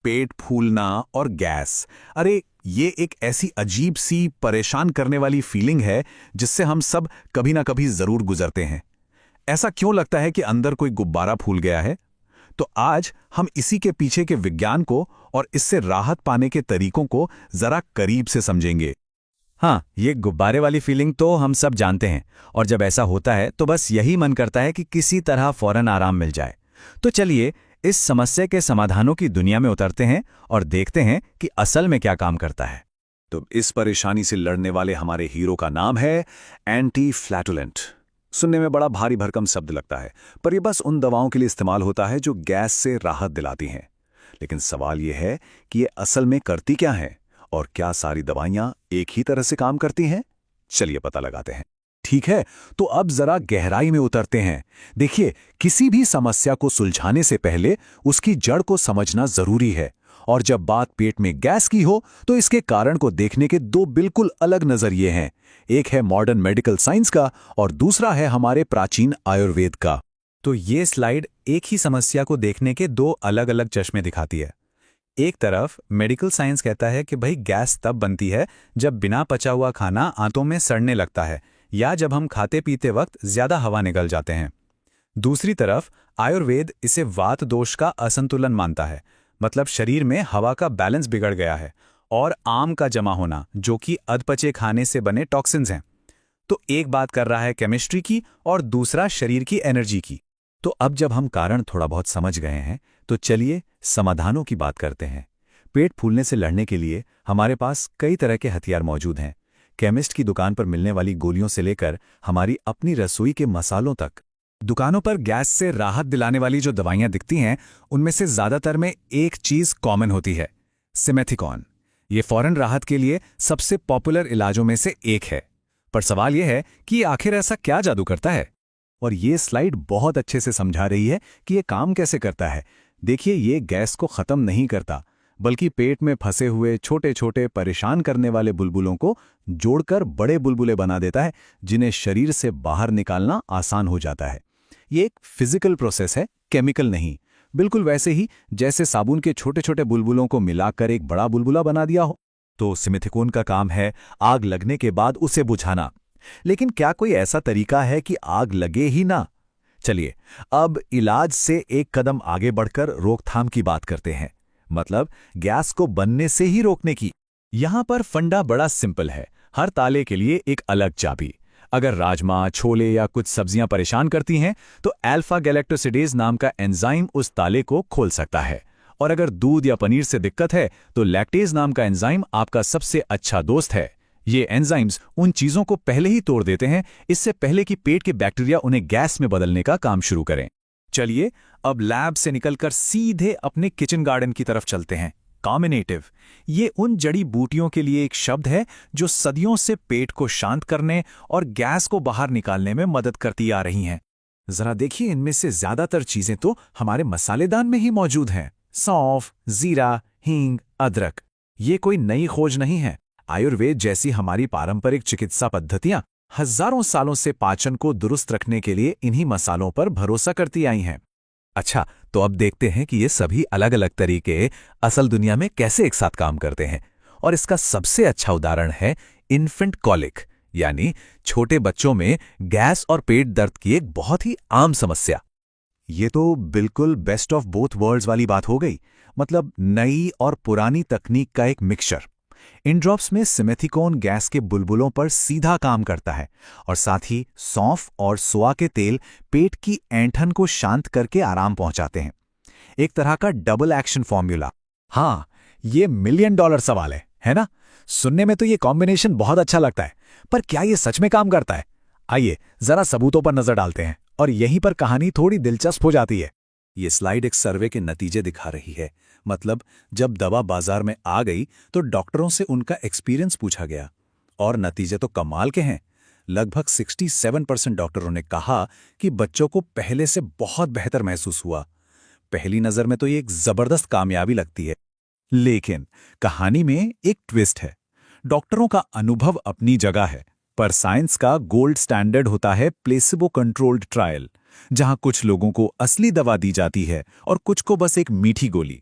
पेट फूलना और गैस। अरे ये एक ऐसी अजीब सी परेशान करने वाली फीलिंग है जिससे हम सब कभी ना कभी जरूर गुजरते हैं। ऐसा क्यों लगता है कि अंदर कोई गुब्बारा फूल गया है? तो आज हम इसी के पीछे के विज्ञान को और इससे राहत पाने के तरीकों को जरा करीब से समझेंगे। हाँ, ये गुब्बारे वाली फीलिंग तो हम सब जानते हैं और जब ऐसा होता है तो बस यही मन करता है कि किसी तरह फौरन आराम मिल जाए। तो चलिए इस समस्या के समाधानों की दुनिया में उतरते हैं और देखते हैं कि असल में क्या काम करता है। तो इस परेशानी से लड़ने वाले हमारे हीरो का नाम है एंटी फ्लैटुलेंट। सुनने में बड़ा भारी भरकम शब्द लगता है, पर यह बस उन दवाओं के लिए इस्तेमाल होता है जो गैस से राहत दिलाती हैं। लेकिन सवाल यह है कि ये असल में करती क्या है और क्या सारी दवाइयां एक ही तरह से काम करती हैं? चलिए पता लगाते हैं। ठीक है, तो अब जरा गहराई में उतरते हैं। देखिए, किसी भी समस्या को सुलझाने से पहले उसकी जड़ को समझना जरूरी है। और जब बात पेट में गैस की हो तो इसके कारण को देखने के दो बिल्कुल अलग नजरिए हैं। एक है मॉडर्न मेडिकल साइंस का और दूसरा है हमारे प्राचीन आयुर्वेद का। तो ये स्लाइड एक ही समस्या को देखने के दो अलग अलग चश्मे दिखाती है। एक तरफ मेडिकल साइंस कहता है कि भाई गैस तब बनती है जब बिना पचा हुआ खाना आंतों में सड़ने लगता है या जब हम खाते पीते वक्त ज्यादा हवा निकल जाते हैं। दूसरी तरफ आयुर्वेद इसे वात दोष का असंतुलन मानता है, मतलब शरीर में हवा का बैलेंस बिगड़ गया है और आम का जमा होना, जो कि अधपचे खाने से बने टॉक्सिन्स हैं। तो एक बात कर रहा है केमिस्ट्री की और दूसरा शरीर की एनर्जी की। तो अब जब हम कारण थोड़ा बहुत समझ गए हैं तो चलिए समाधानों की बात करते हैं। पेट फूलने से लड़ने के लिए हमारे पास कई तरह के हथियार मौजूद हैं। केमिस्ट की दुकान पर मिलने वाली गोलियों से लेकर हमारी अपनी रसोई के मसालों तक। दुकानों पर गैस से राहत दिलाने वाली जो दवाइयां दिखती हैं उनमें से ज्यादातर में एक चीज कॉमन होती है, सिमेथिकॉन। ये फौरन राहत के लिए सबसे पॉपुलर इलाजों में से एक है। पर सवाल यह है कि आखिर ऐसा क्या जादू करता है? और ये स्लाइड बहुत अच्छे से समझा रही है कि ये काम कैसे करता है। देखिए, ये गैस को खत्म नहीं करता, बल्कि पेट में फंसे हुए छोटे छोटे परेशान करने वाले बुलबुलों को जोड़कर बड़े बुलबुले बना देता है, जिन्हें शरीर से बाहर निकालना आसान हो जाता है। ये एक फिजिकल प्रोसेस है, केमिकल नहीं। बिल्कुल वैसे ही जैसे साबुन के छोटे छोटे बुलबुलों को मिलाकर एक बड़ा बुलबुला बना दिया हो। तो सिमेथिकॉन का काम है आग लगने के बाद उसे बुझाना। लेकिन क्या कोई ऐसा तरीका है कि आग लगे ही ना? चलिए अब इलाज से एक कदम आगे बढ़कर रोकथाम की बात करते हैं, मतलब गैस को बनने से ही रोकने की। यहां पर फंडा बड़ा सिंपल है, हर ताले के लिए एक अलग चाबी। अगर राजमा, छोले या कुछ सब्जियां परेशान करती हैं तो अल्फा गैलेक्टोसिडेज नाम का एंजाइम उस ताले को खोल सकता है। और अगर दूध या पनीर से दिक्कत है तो लैक्टेज नाम का एंजाइम आपका सबसे अच्छा दोस्त है। ये एंजाइम्स उन चीजों को पहले ही तोड़ देते हैं, इससे पहले कि पेट के बैक्टीरिया उन्हें गैस में बदलने का काम शुरू करें। चलिए अब लैब से निकलकर सीधे अपने किचन गार्डन की तरफ चलते हैं। कॉम्बिनेटिव, ये उन जड़ी बूटियों के लिए एक शब्द है जो सदियों से पेट को शांत करने और गैस को बाहर निकालने में मदद करती आ रही हैं। जरा देखिए, इनमें से ज्यादातर चीजें तो हमारे मसालेदान में ही मौजूद हैं। सौंफ, जीरा, हींग, अदरक। ये कोई नई खोज नहीं है। आयुर्वेद जैसी हमारी पारंपरिक चिकित्सा पद्धतियां हजारों सालों से पाचन को दुरुस्त रखने के लिए इन्हीं मसालों पर भरोसा करती आई हैं। अच्छा, तो अब देखते हैं कि ये सभी अलग अलग तरीके असल दुनिया में कैसे एक साथ काम करते हैं। और इसका सबसे अच्छा उदाहरण है इन्फेंट कॉलिक, यानी छोटे बच्चों में गैस और पेट दर्द की एक बहुत ही आम समस्या। ये तो बिल्कुल बेस्ट ऑफ बोथ वर्ल्ड्स वाली बात हो गई, मतलब नई और पुरानी तकनीक का एक मिक्सचर। इन ड्रॉप्स में सिमेथिकॉन गैस के बुलबुलों पर सीधा काम करता है और साथ ही सौंफ और सोआ के तेल पेट की ऐंठन को शांत करके आराम पहुंचाते हैं। एक तरह का डबल एक्शन फॉर्मूला। हाँ, ये $1 मिलियन सवाल है ना? सुनने में तो ये कॉम्बिनेशन बहुत अच्छा लगता है, पर क्या ये सच में काम करता है? आइए जरा सबूतों पर नजर डालते हैं और यहीं पर कहानी थोड़ी दिलचस्प हो जाती है। ये स्लाइड एक सर्वे के नतीजे दिखा रही है, मतलब जब दवा बाजार में आ गई तो डॉक्टरों से उनका एक्सपीरियंस पूछा गया और नतीजे तो कमाल के हैं। लगभग 67% डॉक्टरों ने कहा कि बच्चों को पहले से बहुत बेहतर महसूस हुआ। पहली नजर में तो ये एक जबरदस्त कामयाबी लगती है, लेकिन कहानी में एक ट्विस्ट है। डॉक्टरों का अनुभव अपनी जगह है, पर साइंस का गोल्ड स्टैंडर्ड होता है प्लेसिबो कंट्रोल्ड ट्रायल, जहां कुछ लोगों को असली दवा दी जाती है और कुछ को बस एक मीठी गोली।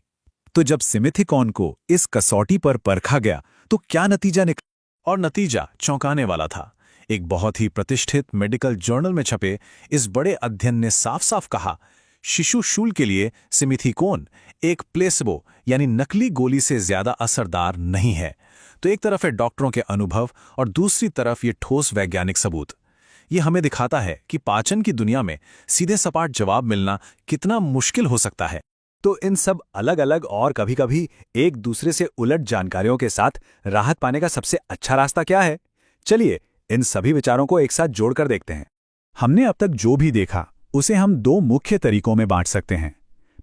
तो जब सिमिथिकॉन को इस कसौटी पर परखा गया तो क्या नतीजा निकला? और नतीजा चौंकाने वाला था। एक बहुत ही प्रतिष्ठित मेडिकल जर्नल में छपे इस बड़े अध्ययन ने साफ साफ कहा, शिशु शूल के लिए सिमिथिकॉन एक प्लेसिबो यानी नकली गोली से ज्यादा असरदार नहीं है। तो एक तरफ है डॉक्टरों के अनुभव और दूसरी तरफ ये ठोस वैज्ञानिक सबूत। ये हमें दिखाता है कि पाचन की दुनिया में सीधे सपाट जवाब मिलना कितना मुश्किल हो सकता है। तो इन सब अलग अलग और कभी-कभी एक दूसरे से उलट जानकारियों के साथ राहत पाने का सबसे अच्छा रास्ता क्या है? चलिए इन सभी विचारों को एक साथ जोड़कर देखते हैं। हमने अब तक जो भी देखा उसे हम दो मुख्य तरीकों में बांट सकते हैं।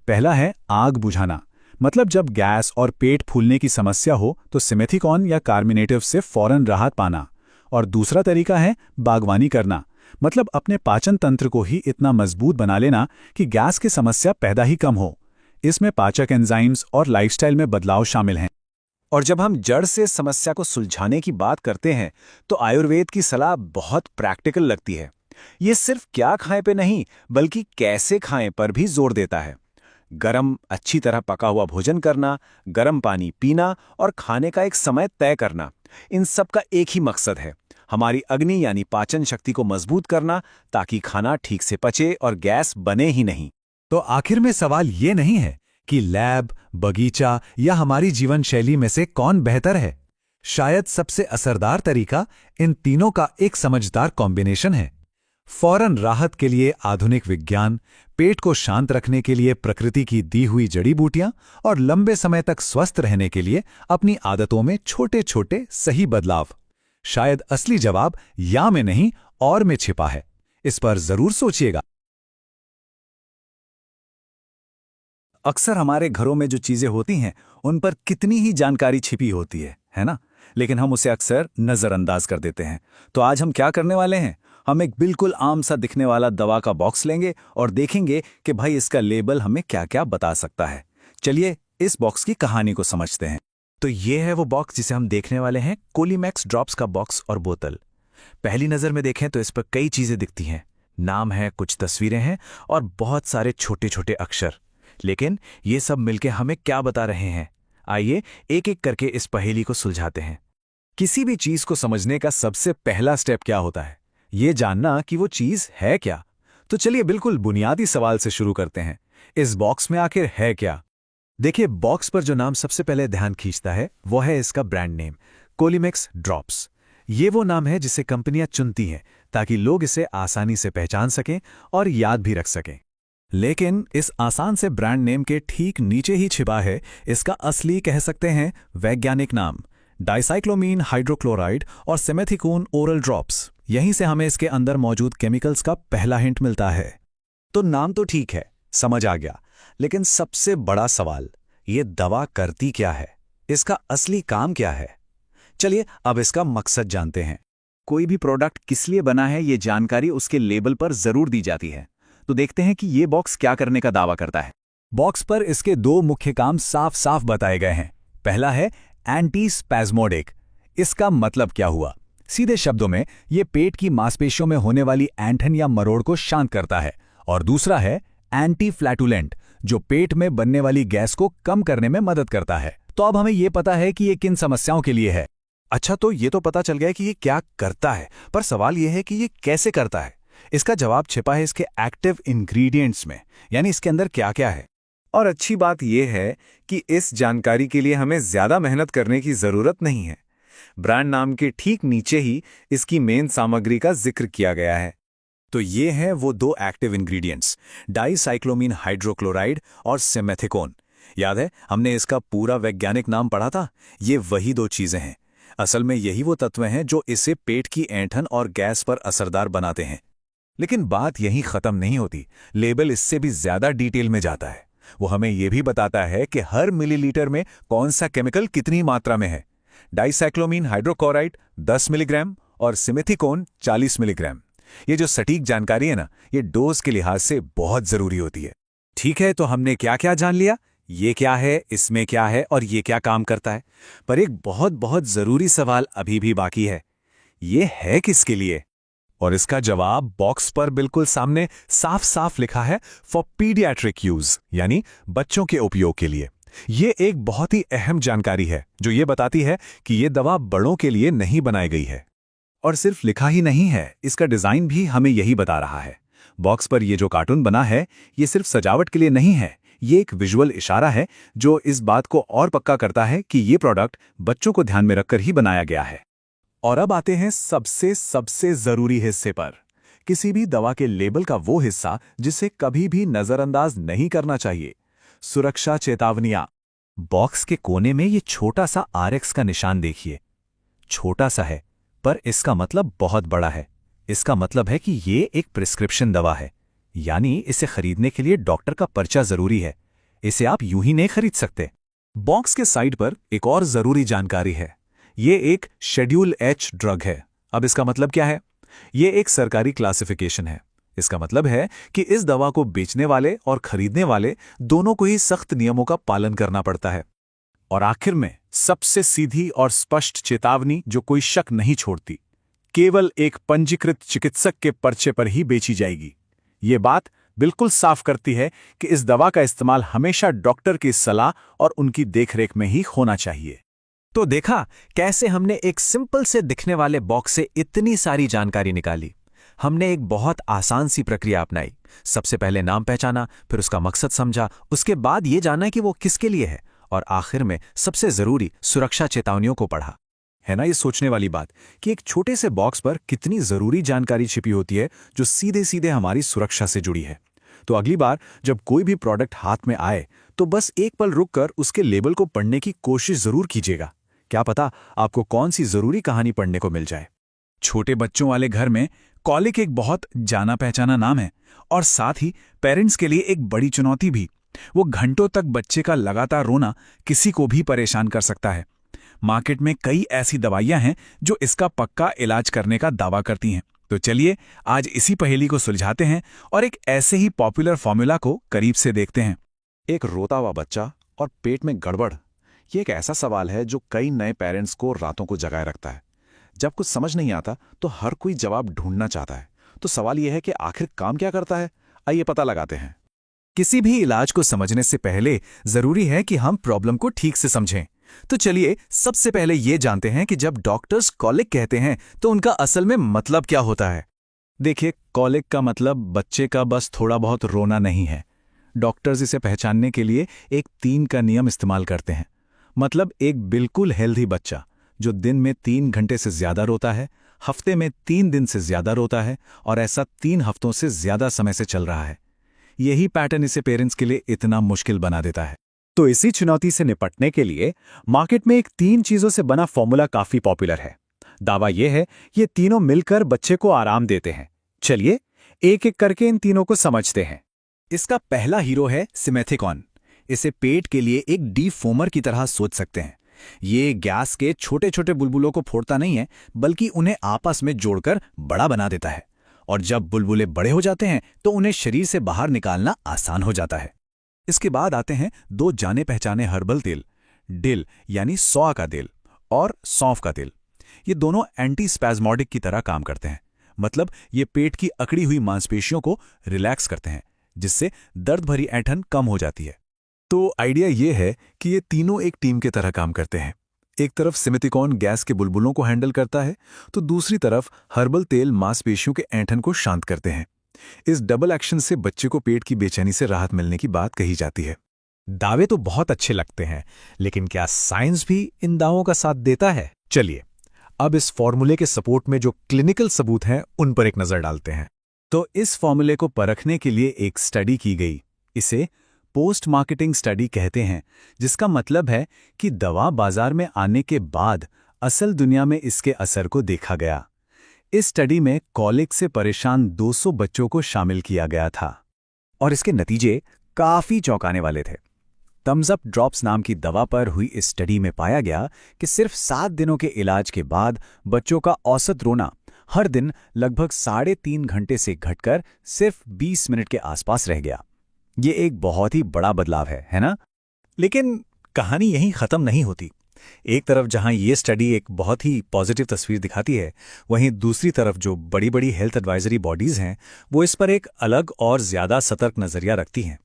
पहला है आग बुझाना, मतलब जब गैस और पेट फूलने की समस्या हो तो सिमेथिकॉन या कार्मिनेटिव से फौरन राहत पाना। और दूसरा तरीका है बागवानी करना, मतलब अपने पाचन तंत्र को ही इतना मजबूत बना लेना कि गैस की समस्या पैदा ही कम हो। इसमें पाचक एंजाइम्स और लाइफस्टाइल में बदलाव शामिल हैं। और जब हम जड़ से समस्या को सुलझाने की बात करते हैं तो आयुर्वेद की सलाह बहुत प्रैक्टिकल लगती है। ये सिर्फ क्या खाएं पे नहीं बल्कि कैसे खाएं पर भी जोर देता है। गरम अच्छी तरह पका हुआ भोजन करना, गरम पानी पीना और खाने का एक समय तय करना, इन सब का एक ही मकसद है, हमारी अग्नि यानी पाचन शक्ति को मजबूत करना ताकि खाना ठीक से पचे और गैस बने ही नहीं। तो आखिर में सवाल ये नहीं है कि लैब, बगीचा या हमारी जीवन शैली में से कौन बेहतर है। शायद सबसे असरदार तरीका इन तीनों का एक समझदार कॉम्बिनेशन है। फौरन राहत के लिए आधुनिक विज्ञान, पेट को शांत रखने के लिए प्रकृति की दी हुई जड़ी बूटियां और लंबे समय तक स्वस्थ रहने के लिए अपनी आदतों में छोटे छोटे सही बदलाव। शायद असली जवाब या में नहीं और में छिपा है। इस पर जरूर सोचिएगा। अक्सर हमारे घरों में जो चीजें होती हैं उन पर कितनी ही जानकारी छिपी होती है ना? लेकिन हम उसे अक्सर नजरअंदाज कर देते हैं। तो आज हम क्या करने वाले हैं? हम एक बिल्कुल आम सा दिखने वाला दवा का बॉक्स लेंगे और देखेंगे कि भाई इसका लेबल हमें क्या क्या बता सकता है। चलिए इस बॉक्स की कहानी को समझते हैं। तो ये है वो बॉक्स जिसे हम देखने वाले हैं, कोलीमैक्स ड्रॉप्स का बॉक्स और बोतल। पहली नजर में देखें तो इस पर कई चीजें दिखती हैं। नाम है, कुछ तस्वीरें हैं और बहुत सारे छोटे छोटे अक्षर। लेकिन ये सब मिलके हमें क्या बता रहे हैं? आइए एक एक करके इस पहेली को सुलझाते हैं। किसी भी चीज को समझने का सबसे पहला स्टेप क्या होता है? ये जानना कि वो चीज है क्या। तो चलिए बिल्कुल बुनियादी सवाल से शुरू करते हैं। इस बॉक्स में आखिर है क्या? देखिए, बॉक्स पर जो नाम सबसे पहले ध्यान खींचता है वो है इसका ब्रांड नेम, कोलीमैक्स ड्रॉप्स। ये वो नाम है जिसे कंपनियां चुनती हैं ताकि लोग इसे आसानी से पहचान सकें और याद भी रख सकें। लेकिन इस आसान से ब्रांड नेम के ठीक नीचे ही छिपा है इसका असली, कह सकते हैं, वैज्ञानिक नाम, डाइसाइक्लोमीन हाइड्रोक्लोराइड और सिमेथिकॉन ओरल ड्रॉप्स। यहीं से हमें इसके अंदर मौजूद केमिकल्स का पहला हिंट मिलता है। तो नाम तो ठीक है, समझ आ गया, लेकिन सबसे बड़ा सवाल, ये दवा करती क्या है? इसका असली काम क्या है? चलिए अब इसका मकसद जानते हैं। कोई भी प्रोडक्ट किस लिए बना है ये जानकारी उसके लेबल पर जरूर दी जाती है। तो देखते हैं कि ये बॉक्स क्या करने का दावा करता है। बॉक्स पर इसके दो मुख्य काम साफ साफ बताए गए हैं। पहला है एंटी स्पैज्मोडिक। इसका मतलब क्या हुआ? सीधे शब्दों में ये पेट की मांसपेशियों में होने वाली ऐंठन या मरोड़ को शांत करता है। और दूसरा है एंटी फ्लैटुलेंट, जो पेट में बनने वाली गैस को कम करने में मदद करता है। तो अब हमें ये पता है कि ये किन समस्याओं के लिए है। अच्छा, तो ये तो पता चल गया कि ये क्या करता है, पर सवाल ये है कि ये कैसे करता है। इसका जवाब छिपा है इसके एक्टिव इंग्रेडिएंट्स में, यानी इसके अंदर क्या क्या है। और अच्छी बात यह है कि इस जानकारी के लिए हमें ज्यादा मेहनत करने की जरूरत नहीं है। ब्रांड नाम के ठीक नीचे ही इसकी मेन सामग्री का जिक्र किया गया है। तो ये हैं वो दो एक्टिव इंग्रेडिएंट्स, डाइसाइक्लोमीन हाइड्रोक्लोराइड और सिमेथिकॉन। याद है हमने इसका पूरा वैज्ञानिक नाम पढ़ा था? ये वही दो चीजें हैं। असल में यही वो तत्व हैं जो इसे पेट की ऐंठन और गैस पर असरदार बनाते हैं। लेकिन बात यहीं खत्म नहीं होती। लेबल इससे भी ज्यादा डिटेल में जाता है। वो हमें यह भी बताता है कि हर मिलीलीटर में कौन सा केमिकल कितनी मात्रा में है। डाइसाइक्लोमीन हाइड्रोक्लोराइड 10 मिलीग्राम और सिमेथिकॉन 40 मिलीग्राम। ये जो सटीक जानकारी है ना, ये डोज के लिहाज से बहुत जरूरी होती है। ठीक है, तो हमने क्या क्या जान लिया, ये क्या है, इसमें क्या है और ये क्या काम करता है। पर एक बहुत बहुत जरूरी सवाल अभी भी बाकी है, ये है किसके लिए? और इसका जवाब बॉक्स पर बिल्कुल सामने साफ साफ लिखा है, फॉर पीडियाट्रिक यूज, यानी बच्चों के उपयोग के लिए। ये एक बहुत ही अहम जानकारी है जो ये बताती है कि ये दवा बड़ों के लिए नहीं बनाई गई है। और सिर्फ लिखा ही नहीं है, इसका डिजाइन भी हमें यही बता रहा है। बॉक्स पर ये जो कार्टून बना है, ये सिर्फ सजावट के लिए नहीं है, ये एक विजुअल इशारा है जो इस बात को और पक्का करता है कि ये प्रोडक्ट बच्चों को ध्यान में रखकर ही बनाया गया है। और अब आते हैं सबसे जरूरी हिस्से पर, किसी भी दवा के लेबल का वो हिस्सा जिसे कभी भी नजरअंदाज नहीं करना चाहिए, सुरक्षा चेतावनियां। बॉक्स के कोने में ये छोटा सा RX का निशान देखिए। छोटा सा है, पर इसका मतलब बहुत बड़ा है। इसका मतलब है कि ये एक प्रिस्क्रिप्शन दवा है, यानी इसे खरीदने के लिए डॉक्टर का पर्चा जरूरी है। इसे आप यूं ही नहीं खरीद सकते। बॉक्स के साइड पर एक और जरूरी जानकारी है, ये एक शेड्यूल H ड्रग है। अब इसका मतलब क्या है? ये एक सरकारी क्लासिफिकेशन है। इसका मतलब है कि इस दवा को बेचने वाले और खरीदने वाले दोनों को ही सख्त नियमों का पालन करना पड़ता है। और आखिर में सबसे सीधी और स्पष्ट चेतावनी जो कोई शक नहीं छोड़ती, केवल एक पंजीकृत चिकित्सक के पर्चे पर ही बेची जाएगी। ये बात बिल्कुल साफ करती है कि इस दवा का इस्तेमाल हमेशा डॉक्टर की सलाह और उनकी देखरेख में ही होना चाहिए। तो देखा कैसे हमने एक सिंपल से दिखने वाले बॉक्स से इतनी सारी जानकारी निकाली। हमने एक बहुत आसान सी प्रक्रिया अपनाई। सबसे पहले नाम पहचाना, फिर उसका मकसद समझा, उसके बाद ये जाना कि वो किसके लिए है, और आखिर में सबसे जरूरी सुरक्षा चेतावनियों को पढ़ा। है ना ये सोचने वाली बात कि एक छोटे से बॉक्स पर कितनी जरूरी जानकारी छिपी होती है जो सीधे सीधे हमारी सुरक्षा से जुड़ी है। तो अगली बार जब कोई भी प्रोडक्ट हाथ में आए तो बस एक पल रुककर उसके लेबल को पढ़ने की कोशिश जरूर कीजिएगा। क्या पता आपको कौन सी जरूरी कहानी पढ़ने को मिल जाए। छोटे बच्चों वाले घर में कॉलिक एक बहुत जाना पहचाना नाम है, और साथ ही पेरेंट्स के लिए एक बड़ी चुनौती भी। वो घंटों तक बच्चे का लगातार रोना किसी को भी परेशान कर सकता है। मार्केट में कई ऐसी दवाइयां हैं जो इसका पक्का इलाज करने का दावा करती हैं। तो चलिए आज इसी पहेली को सुलझाते हैं और एक ऐसे ही पॉपुलर फॉर्मूला को करीब से देखते हैं। एक रोता हुआ बच्चा और पेट में गड़बड़, ये एक ऐसा सवाल है जो कई नए पेरेंट्स को रातों को जगाए रखता है। जब कुछ समझ नहीं आता तो हर कोई जवाब ढूंढना चाहता है। तो सवाल यह है कि आखिर काम क्या करता है? आइए पता लगाते हैं। किसी भी इलाज को समझने से पहले जरूरी है कि हम प्रॉब्लम को ठीक से समझें। तो चलिए सबसे पहले ये जानते हैं कि जब डॉक्टर्स कॉलिक कहते हैं तो उनका असल में मतलब क्या होता है। देखिए, कॉलिक का मतलब बच्चे का बस थोड़ा बहुत रोना नहीं है। डॉक्टर्स इसे पहचानने के लिए एक 3 का नियम इस्तेमाल करते हैं। मतलब एक बिल्कुल हेल्दी बच्चा जो दिन में 3 घंटे से ज्यादा रोता है, हफ्ते में 3 दिन से ज्यादा रोता है, और ऐसा 3 हफ्तों से ज्यादा समय से चल रहा है। यही पैटर्न इसे पेरेंट्स के लिए इतना मुश्किल बना देता है। तो इसी चुनौती से निपटने के लिए मार्केट में एक 3 चीजों से बना फॉर्मूला काफी पॉपुलर है। दावा यह है ये तीनों मिलकर बच्चे को आराम देते हैं। चलिए एक एक करके इन तीनों को समझते हैं। इसका पहला हीरो है सिमेथिकॉन। इसे पेट के लिए एक डीफोमर की तरह सोच सकते हैं। ये गैस के छोटे छोटे बुलबुलों को फोड़ता नहीं है, बल्कि उन्हें आपस में जोड़कर बड़ा बना देता है, और जब बुलबुले बड़े हो जाते हैं तो उन्हें शरीर से बाहर निकालना आसान हो जाता है। इसके बाद आते हैं 2 जाने पहचाने हर्बल तेल, डिल यानी सौआ का तेल और सौंफ का तेल। ये दोनों एंटी स्पैज्मोडिक की तरह काम करते हैं। मतलब ये पेट की अकड़ी हुई मांसपेशियों को रिलैक्स करते हैं, जिससे दर्द भरी ऐंठन कम हो जाती है। तो आइडिया ये है कि ये तीनों एक टीम के तरह काम करते हैं। एक तरफ सिमेथिकॉन गैस के बुलबुलों को हैंडल करता है, तो दूसरी तरफ हर्बल तेल मांसपेशियों के ऐंठन को शांत करते हैं। इस डबल एक्शन से बच्चे को पेट की बेचैनी से राहत मिलने की बात कही जाती है। दावे तो बहुत अच्छे लगते हैं, लेकिन क्या साइंस भी इन दावों का साथ देता है? चलिए अब इस फॉर्मूले के सपोर्ट में जो क्लिनिकल सबूत हैं उन पर एक नजर डालते हैं। तो इस फॉर्मूले को परखने के लिए एक स्टडी की गई। इसे पोस्ट मार्केटिंग स्टडी कहते हैं, जिसका मतलब है कि दवा बाजार में आने के बाद असल दुनिया में इसके असर को देखा गया। इस स्टडी में कॉलिक से परेशान 200 बच्चों को शामिल किया गया था, और इसके नतीजे काफी चौंकाने वाले थे। थम्स अप ड्रॉप्स नाम की दवा पर हुई इस स्टडी में पाया गया कि सिर्फ 7 दिनों के इलाज के बाद बच्चों का औसत रोना हर दिन लगभग 3.5 घंटे से घटकर सिर्फ 20 मिनट के आसपास रह गया। ये एक बहुत ही बड़ा बदलाव है ना? लेकिन कहानी यहीं खत्म नहीं होती। एक तरफ जहां ये स्टडी एक बहुत ही पॉजिटिव तस्वीर दिखाती है, वहीं दूसरी तरफ जो बड़ी बड़ी हेल्थ एडवाइजरी बॉडीज हैं वो इस पर एक अलग और ज्यादा सतर्क नजरिया रखती हैं।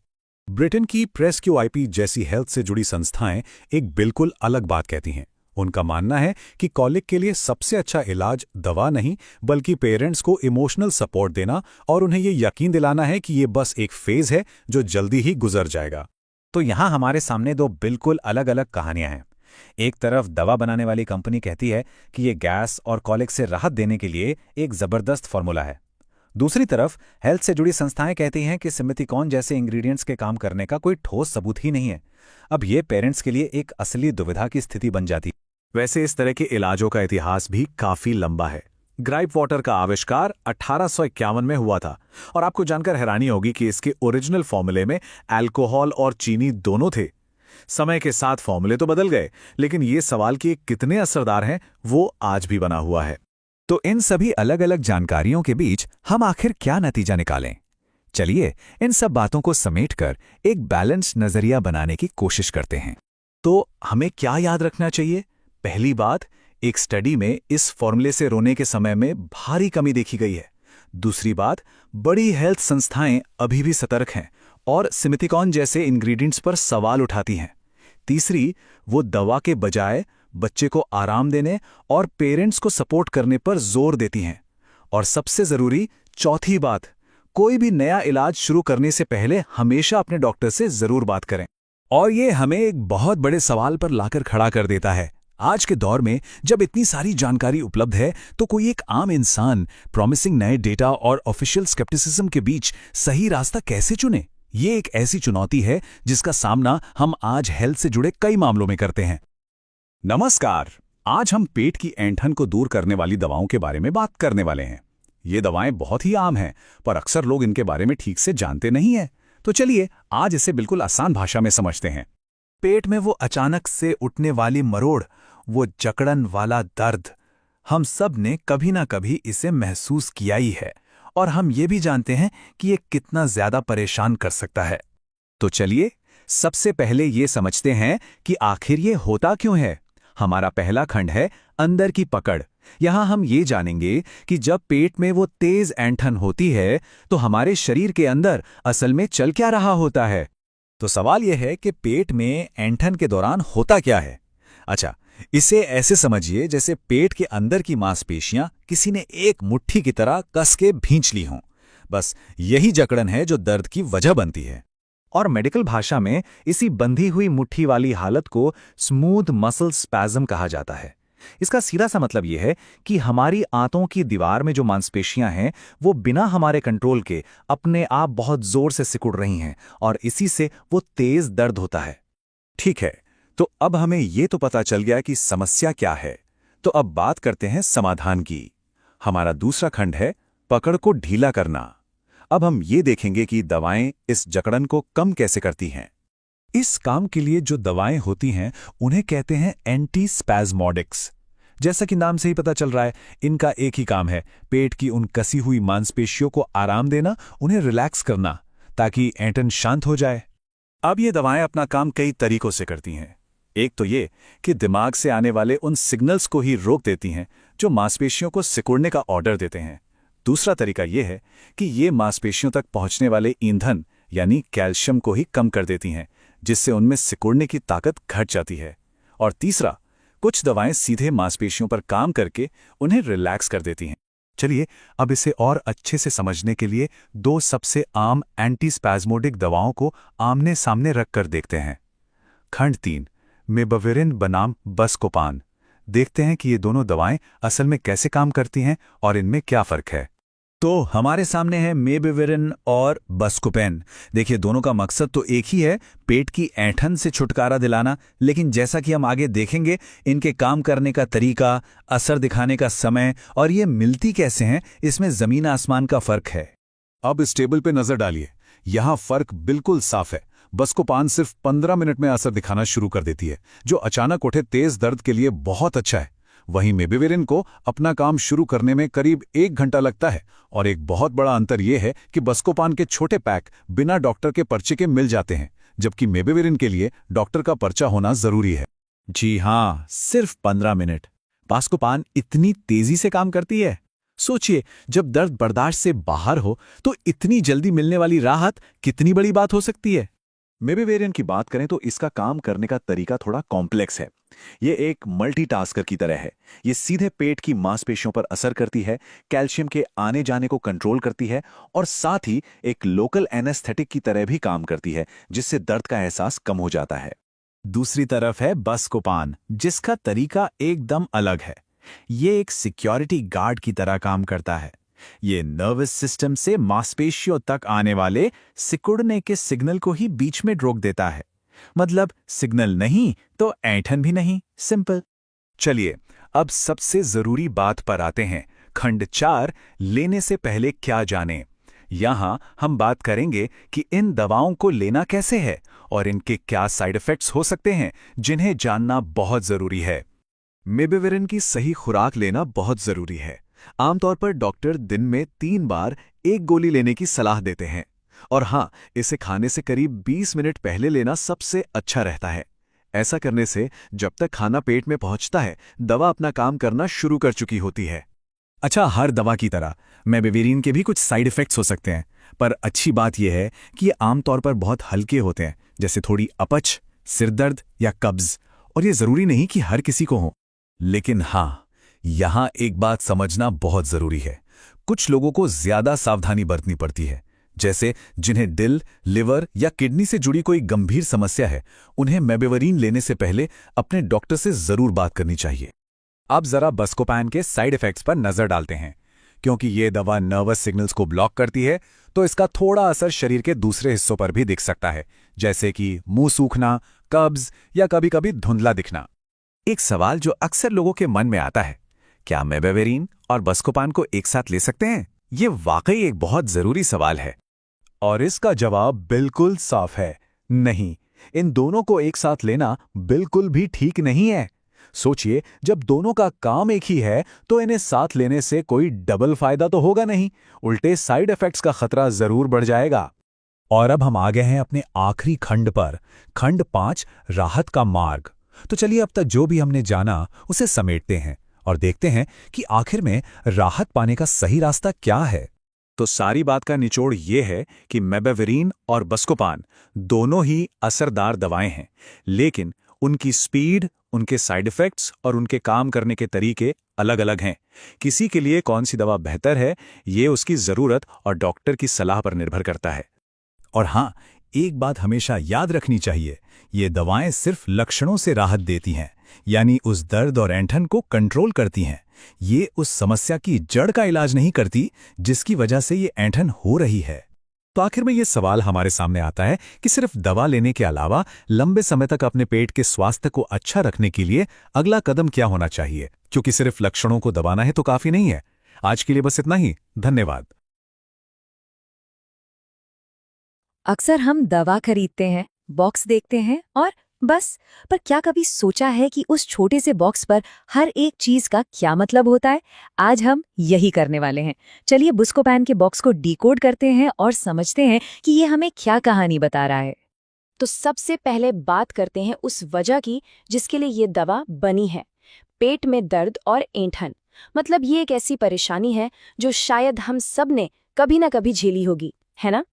ब्रिटेन की प्रेस क्यूआईपी जैसी हेल्थ से जुड़ी संस्थाएं एक बिल्कुल अलग बात कहती हैं। उनका मानना है कि कॉलिक के लिए सबसे अच्छा इलाज दवा नहीं, बल्कि पेरेंट्स को इमोशनल सपोर्ट देना और उन्हें ये यकीन दिलाना है कि ये बस एक फेज है जो जल्दी ही गुजर जाएगा। तो यहाँ हमारे सामने दो बिल्कुल अलग अलग कहानियां हैं। एक तरफ दवा बनाने वाली कंपनी कहती है कि ये गैस और कॉलिक से राहत देने के लिए एक जबरदस्त फॉर्मूला है। दूसरी तरफ हेल्थ से जुड़ी संस्थाएं कहती हैं कि सिमेथिकॉन जैसे इंग्रेडिएंट्स के काम करने का कोई ठोस सबूत ही नहीं है। अब ये पेरेंट्स के लिए एक असली दुविधा की स्थिति बन जाती है। वैसे इस तरह के इलाजों का इतिहास भी काफी लंबा है। ग्राइप वाटर का आविष्कार 1851 में हुआ था और आपको जानकर हैरानी होगी कि इसके ओरिजिनल फॉर्मूले में अल्कोहल और चीनी दोनों थे। समय के साथ फॉर्मूले तो बदल गए, लेकिन ये सवाल कि कितने असरदार हैं वो आज भी बना हुआ है। तो इन सभी अलग अलग जानकारियों के बीच हम आखिर क्या नतीजा निकालें? चलिए इन सब बातों को समेटकर एक बैलेंस्ड नजरिया बनाने की कोशिश करते हैं। तो हमें क्या याद रखना चाहिए? पहली बात, एक स्टडी में इस फॉर्मूले से रोने के समय में भारी कमी देखी गई है। दूसरी बात, बड़ी हेल्थ संस्थाएं अभी भी सतर्क हैं और सिमेथिकॉन जैसे इंग्रेडिएंट्स पर सवाल उठाती हैं। तीसरी, वो दवा के बजाय बच्चे को आराम देने और पेरेंट्स को सपोर्ट करने पर जोर देती हैं। और सबसे जरूरी चौथी बात, कोई भी नया इलाज शुरू करने से पहले हमेशा अपने डॉक्टर से जरूर बात करें। और ये हमें एक बहुत बड़े सवाल पर लाकर खड़ा कर देता है। आज के दौर में जब इतनी सारी जानकारी उपलब्ध है, तो कोई एक आम इंसान प्रॉमिसिंग नए डेटा और ऑफिशियल स्केप्टिसिज्म के बीच सही रास्ता कैसे चुने? ये एक ऐसी चुनौती है जिसका सामना हम आज हेल्थ से जुड़े कई मामलों में करते हैं। नमस्कार, आज हम पेट की ऐंठन को दूर करने वाली दवाओं के बारे में बात करने वाले हैं। ये दवाएं बहुत ही आम हैं, पर अक्सर लोग इनके बारे में ठीक से जानते नहीं हैं। तो चलिए आज इसे बिल्कुल आसान भाषा में समझते हैं। पेट में वो अचानक से उठने वाली मरोड़, वो जकड़न वाला दर्द, हम सब ने कभी ना कभी इसे महसूस किया ही है और हम ये भी जानते हैं कि ये कितना ज्यादा परेशान कर सकता है। तो चलिए सबसे पहले ये समझते हैं कि आखिर ये होता क्यों है। हमारा पहला खंड है अंदर की पकड़। यहां हम ये जानेंगे कि जब पेट में वो तेज ऐंठन होती है तो हमारे शरीर के अंदर असल में चल क्या रहा होता है। तो सवाल यह है कि पेट में ऐंठन के दौरान होता क्या है? अच्छा, इसे ऐसे समझिए जैसे पेट के अंदर की मांसपेशियां किसी ने एक मुट्ठी की तरह कस के भींच ली हों। बस यही जकड़न है जो दर्द की वजह बनती है। और मेडिकल भाषा में इसी बंधी हुई मुट्ठी वाली हालत को स्मूथ मसल स्पैज़म कहा जाता है। इसका सीधा सा मतलब यह है कि हमारी आंतों की दीवार में जो मांसपेशियां हैं वो बिना हमारे कंट्रोल के अपने आप बहुत जोर से सिकुड़ रही हैं और इसी से वो तेज दर्द होता है। ठीक है, तो अब हमें ये तो पता चल गया कि समस्या क्या है। तो अब बात करते हैं समाधान की। हमारा दूसरा खंड है पकड़ को ढीला करना। अब हम ये देखेंगे कि दवाएं इस जकड़न को कम कैसे करती हैं। इस काम के लिए जो दवाएं होती हैं उन्हें कहते हैं एंटी स्पैज़मोडिक्स। जैसा कि नाम से ही पता चल रहा है, इनका एक ही काम है, पेट की उन कसी हुई मांसपेशियों को आराम देना, उन्हें रिलैक्स करना, ताकि ऐंठन शांत हो जाए। अब ये दवाएं अपना काम कई तरीकों से करती हैं। एक तो ये कि दिमाग से आने वाले उन सिग्नल्स को ही रोक देती हैं जो मांसपेशियों को सिकुड़ने का ऑर्डर देते हैं। दूसरा तरीका यह है कि ये मांसपेशियों तक पहुंचने वाले ईंधन यानी कैल्शियम को ही कम कर देती हैं, जिससे उनमें सिकुड़ने की ताकत घट जाती है। और तीसरा, कुछ दवाएं सीधे मांसपेशियों पर काम करके उन्हें रिलैक्स कर देती हैं। चलिए अब इसे और अच्छे से समझने के लिए दो सबसे आम एंटी स्पैज़मोडिक दवाओं को आमने सामने रखकर देखते हैं। खंड 3, मेबेविरिन बनाम बस्कोपान। देखते हैं कि ये दोनों दवाएं असल में कैसे काम करती हैं और इनमें क्या फर्क है। तो हमारे सामने है मेबेविरिन और बस्कोपेन। देखिए, दोनों का मकसद तो एक ही है, पेट की ऐंठन से छुटकारा दिलाना। लेकिन जैसा कि हम आगे देखेंगे, इनके काम करने का तरीका, असर दिखाने का समय और ये मिलती कैसे हैं, इसमें जमीन आसमान का फर्क है। अब इस टेबल पे नजर डालिए, यहां फर्क बिल्कुल साफ है। बस्कोपान सिर्फ 15 मिनट में असर दिखाना शुरू कर देती है, जो अचानक उठे तेज दर्द के लिए बहुत अच्छा है। वहीं मेबेविरिन को अपना काम शुरू करने में करीब 1 घंटा लगता है। और एक बहुत बड़ा अंतर यह है कि बस्कोपान के छोटे पैक बिना डॉक्टर के पर्चे के मिल जाते हैं, जबकि मेबेविरिन के लिए डॉक्टर का पर्चा होना जरूरी है। जी हाँ, सिर्फ 15 मिनट। बस्कोपान इतनी तेजी से काम करती है। सोचिए, जब दर्द बर्दाश्त से बाहर हो तो इतनी जल्दी मिलने वाली राहत कितनी बड़ी बात हो सकती है। मेबेवेरियन की बात करें तो इसका काम करने का तरीका थोड़ा कॉम्प्लेक्स है। ये एक मल्टीटास्कर की तरह है। ये सीधे पेट की मांसपेशियों पर असर करती है, कैल्शियम के आने जाने को कंट्रोल करती है और साथ ही एक लोकल एनेस्थेटिक की तरह भी काम करती है, जिससे दर्द का एहसास कम हो जाता है। दूसरी तरफ है बस्कोपान, जिसका तरीका एकदम अलग है। ये एक सिक्योरिटी गार्ड की तरह काम करता है। ये नर्वस सिस्टम से मांसपेशियों तक आने वाले सिकुड़ने के सिग्नल को ही बीच में रोक देता है। मतलब सिग्नल नहीं तो ऐंठन भी नहीं, सिंपल। चलिए अब सबसे जरूरी बात पर आते हैं। खंड 4 लेने से पहले क्या जानें। यहां हम बात करेंगे कि इन दवाओं को लेना कैसे है और इनके क्या साइड इफेक्ट्स हो सकते हैं, जिन्हें जानना बहुत जरूरी है। मेबेवेरिन की सही खुराक लेना बहुत जरूरी है। आमतौर पर डॉक्टर दिन में 3 बार एक गोली लेने की सलाह देते हैं और हाँ, इसे खाने से करीब 20 मिनट पहले लेना सबसे अच्छा रहता है। ऐसा करने से जब तक खाना पेट में पहुंचता है, दवा अपना काम करना शुरू कर चुकी होती है। अच्छा, हर दवा की तरह मेबेवेरिन के भी कुछ साइड इफेक्ट्स हो सकते हैं, पर अच्छी बात यह है कि ये आमतौर पर बहुत हल्के होते हैं, जैसे थोड़ी अपच, सिरदर्द या कब्ज, और ये जरूरी नहीं कि हर किसी को हो। लेकिन हाँ, यहां एक बात समझना बहुत जरूरी है। कुछ लोगों को ज्यादा सावधानी बरतनी पड़ती है, जैसे जिन्हें दिल, लिवर या किडनी से जुड़ी कोई गंभीर समस्या है। उन्हें मेबेवेरिन लेने से पहले अपने डॉक्टर से जरूर बात करनी चाहिए। अब जरा बस्कोपैन के साइड इफेक्ट्स पर नजर डालते हैं। क्योंकि ये दवा नर्वस सिग्नल्स को ब्लॉक करती है, तो इसका थोड़ा असर शरीर के दूसरे हिस्सों पर भी दिख सकता है, जैसे कि मुंह सूखना, कब्ज या कभी-कभी धुंधला दिखना। एक सवाल जो अक्सर लोगों के मन में आता है, क्या मेबेवेरिन और बस्कोपैन को एक साथ ले सकते हैं? ये वाकई एक बहुत जरूरी सवाल है और इसका जवाब बिल्कुल साफ है, नहीं। इन दोनों को एक साथ लेना बिल्कुल भी ठीक नहीं है। सोचिए, जब दोनों का काम एक ही है तो इन्हें साथ लेने से कोई डबल फायदा तो होगा नहीं, उल्टे साइड इफेक्ट्स का खतरा जरूर बढ़ जाएगा। और अब हम आ गए हैं अपने आखिरी खंड पर, खंड 5, राहत का मार्ग। तो चलिए अब तक जो भी हमने जाना उसे समेटते हैं और देखते हैं कि आखिर में राहत पाने का सही रास्ता क्या है। तो सारी बात का निचोड़ ये है कि मेबेवेरिन और बस्कोपैन दोनों ही असरदार दवाएं हैं, लेकिन उनकी स्पीड, उनके साइड इफेक्ट्स और उनके काम करने के तरीके अलग-अलग हैं। किसी के लिए कौन सी दवा बेहतर है, ये उसकी जरूरत और डॉक्टर की सलाह पर निर्भर करता है। और हाँ, एक बात हमेशा याद रखनी चाहिए, ये दवाएं सिर्फ लक्षणों से राहत देती हैं, यानी उस दर्द और ऐंठन को कंट्रोल करती हैं। ये उस समस्या की जड़ का इलाज नहीं करती जिसकी वजह से ये ऐंठन हो रही है। तो आखिर में ये सवाल हमारे सामने आता है कि सिर्फ दवा लेने के अलावा लंबे समय तक अपने पेट के स्वास्थ्य को अच्छा रखने के लिए अगला कदम क्या होना चाहिए, क्योंकि सिर्फ लक्षणों को दबाना है तो काफी नहीं है। आज के लिए बस इतना ही। धन्यवाद। अक्सर हम दवा खरीदते हैं, बॉक्स देखते हैं और बस। पर क्या कभी सोचा है कि उस छोटे से बॉक्स पर हर एक चीज का क्या मतलब होता है? आज हम यही करने वाले हैं। चलिए बुस्कोपैन के बॉक्स को डिकोड करते हैं और समझते हैं कि ये हमें क्या कहानी बता रहा है। तो सबसे पहले बात करते हैं उस वजह की जिसके लिए ये दवा बनी है। पेट में दर्द और ऐंठन, मतलब ये एक ऐसी परेशानी है जो शायद हम सब ने कभी ना कभी झेली होगी, है ना?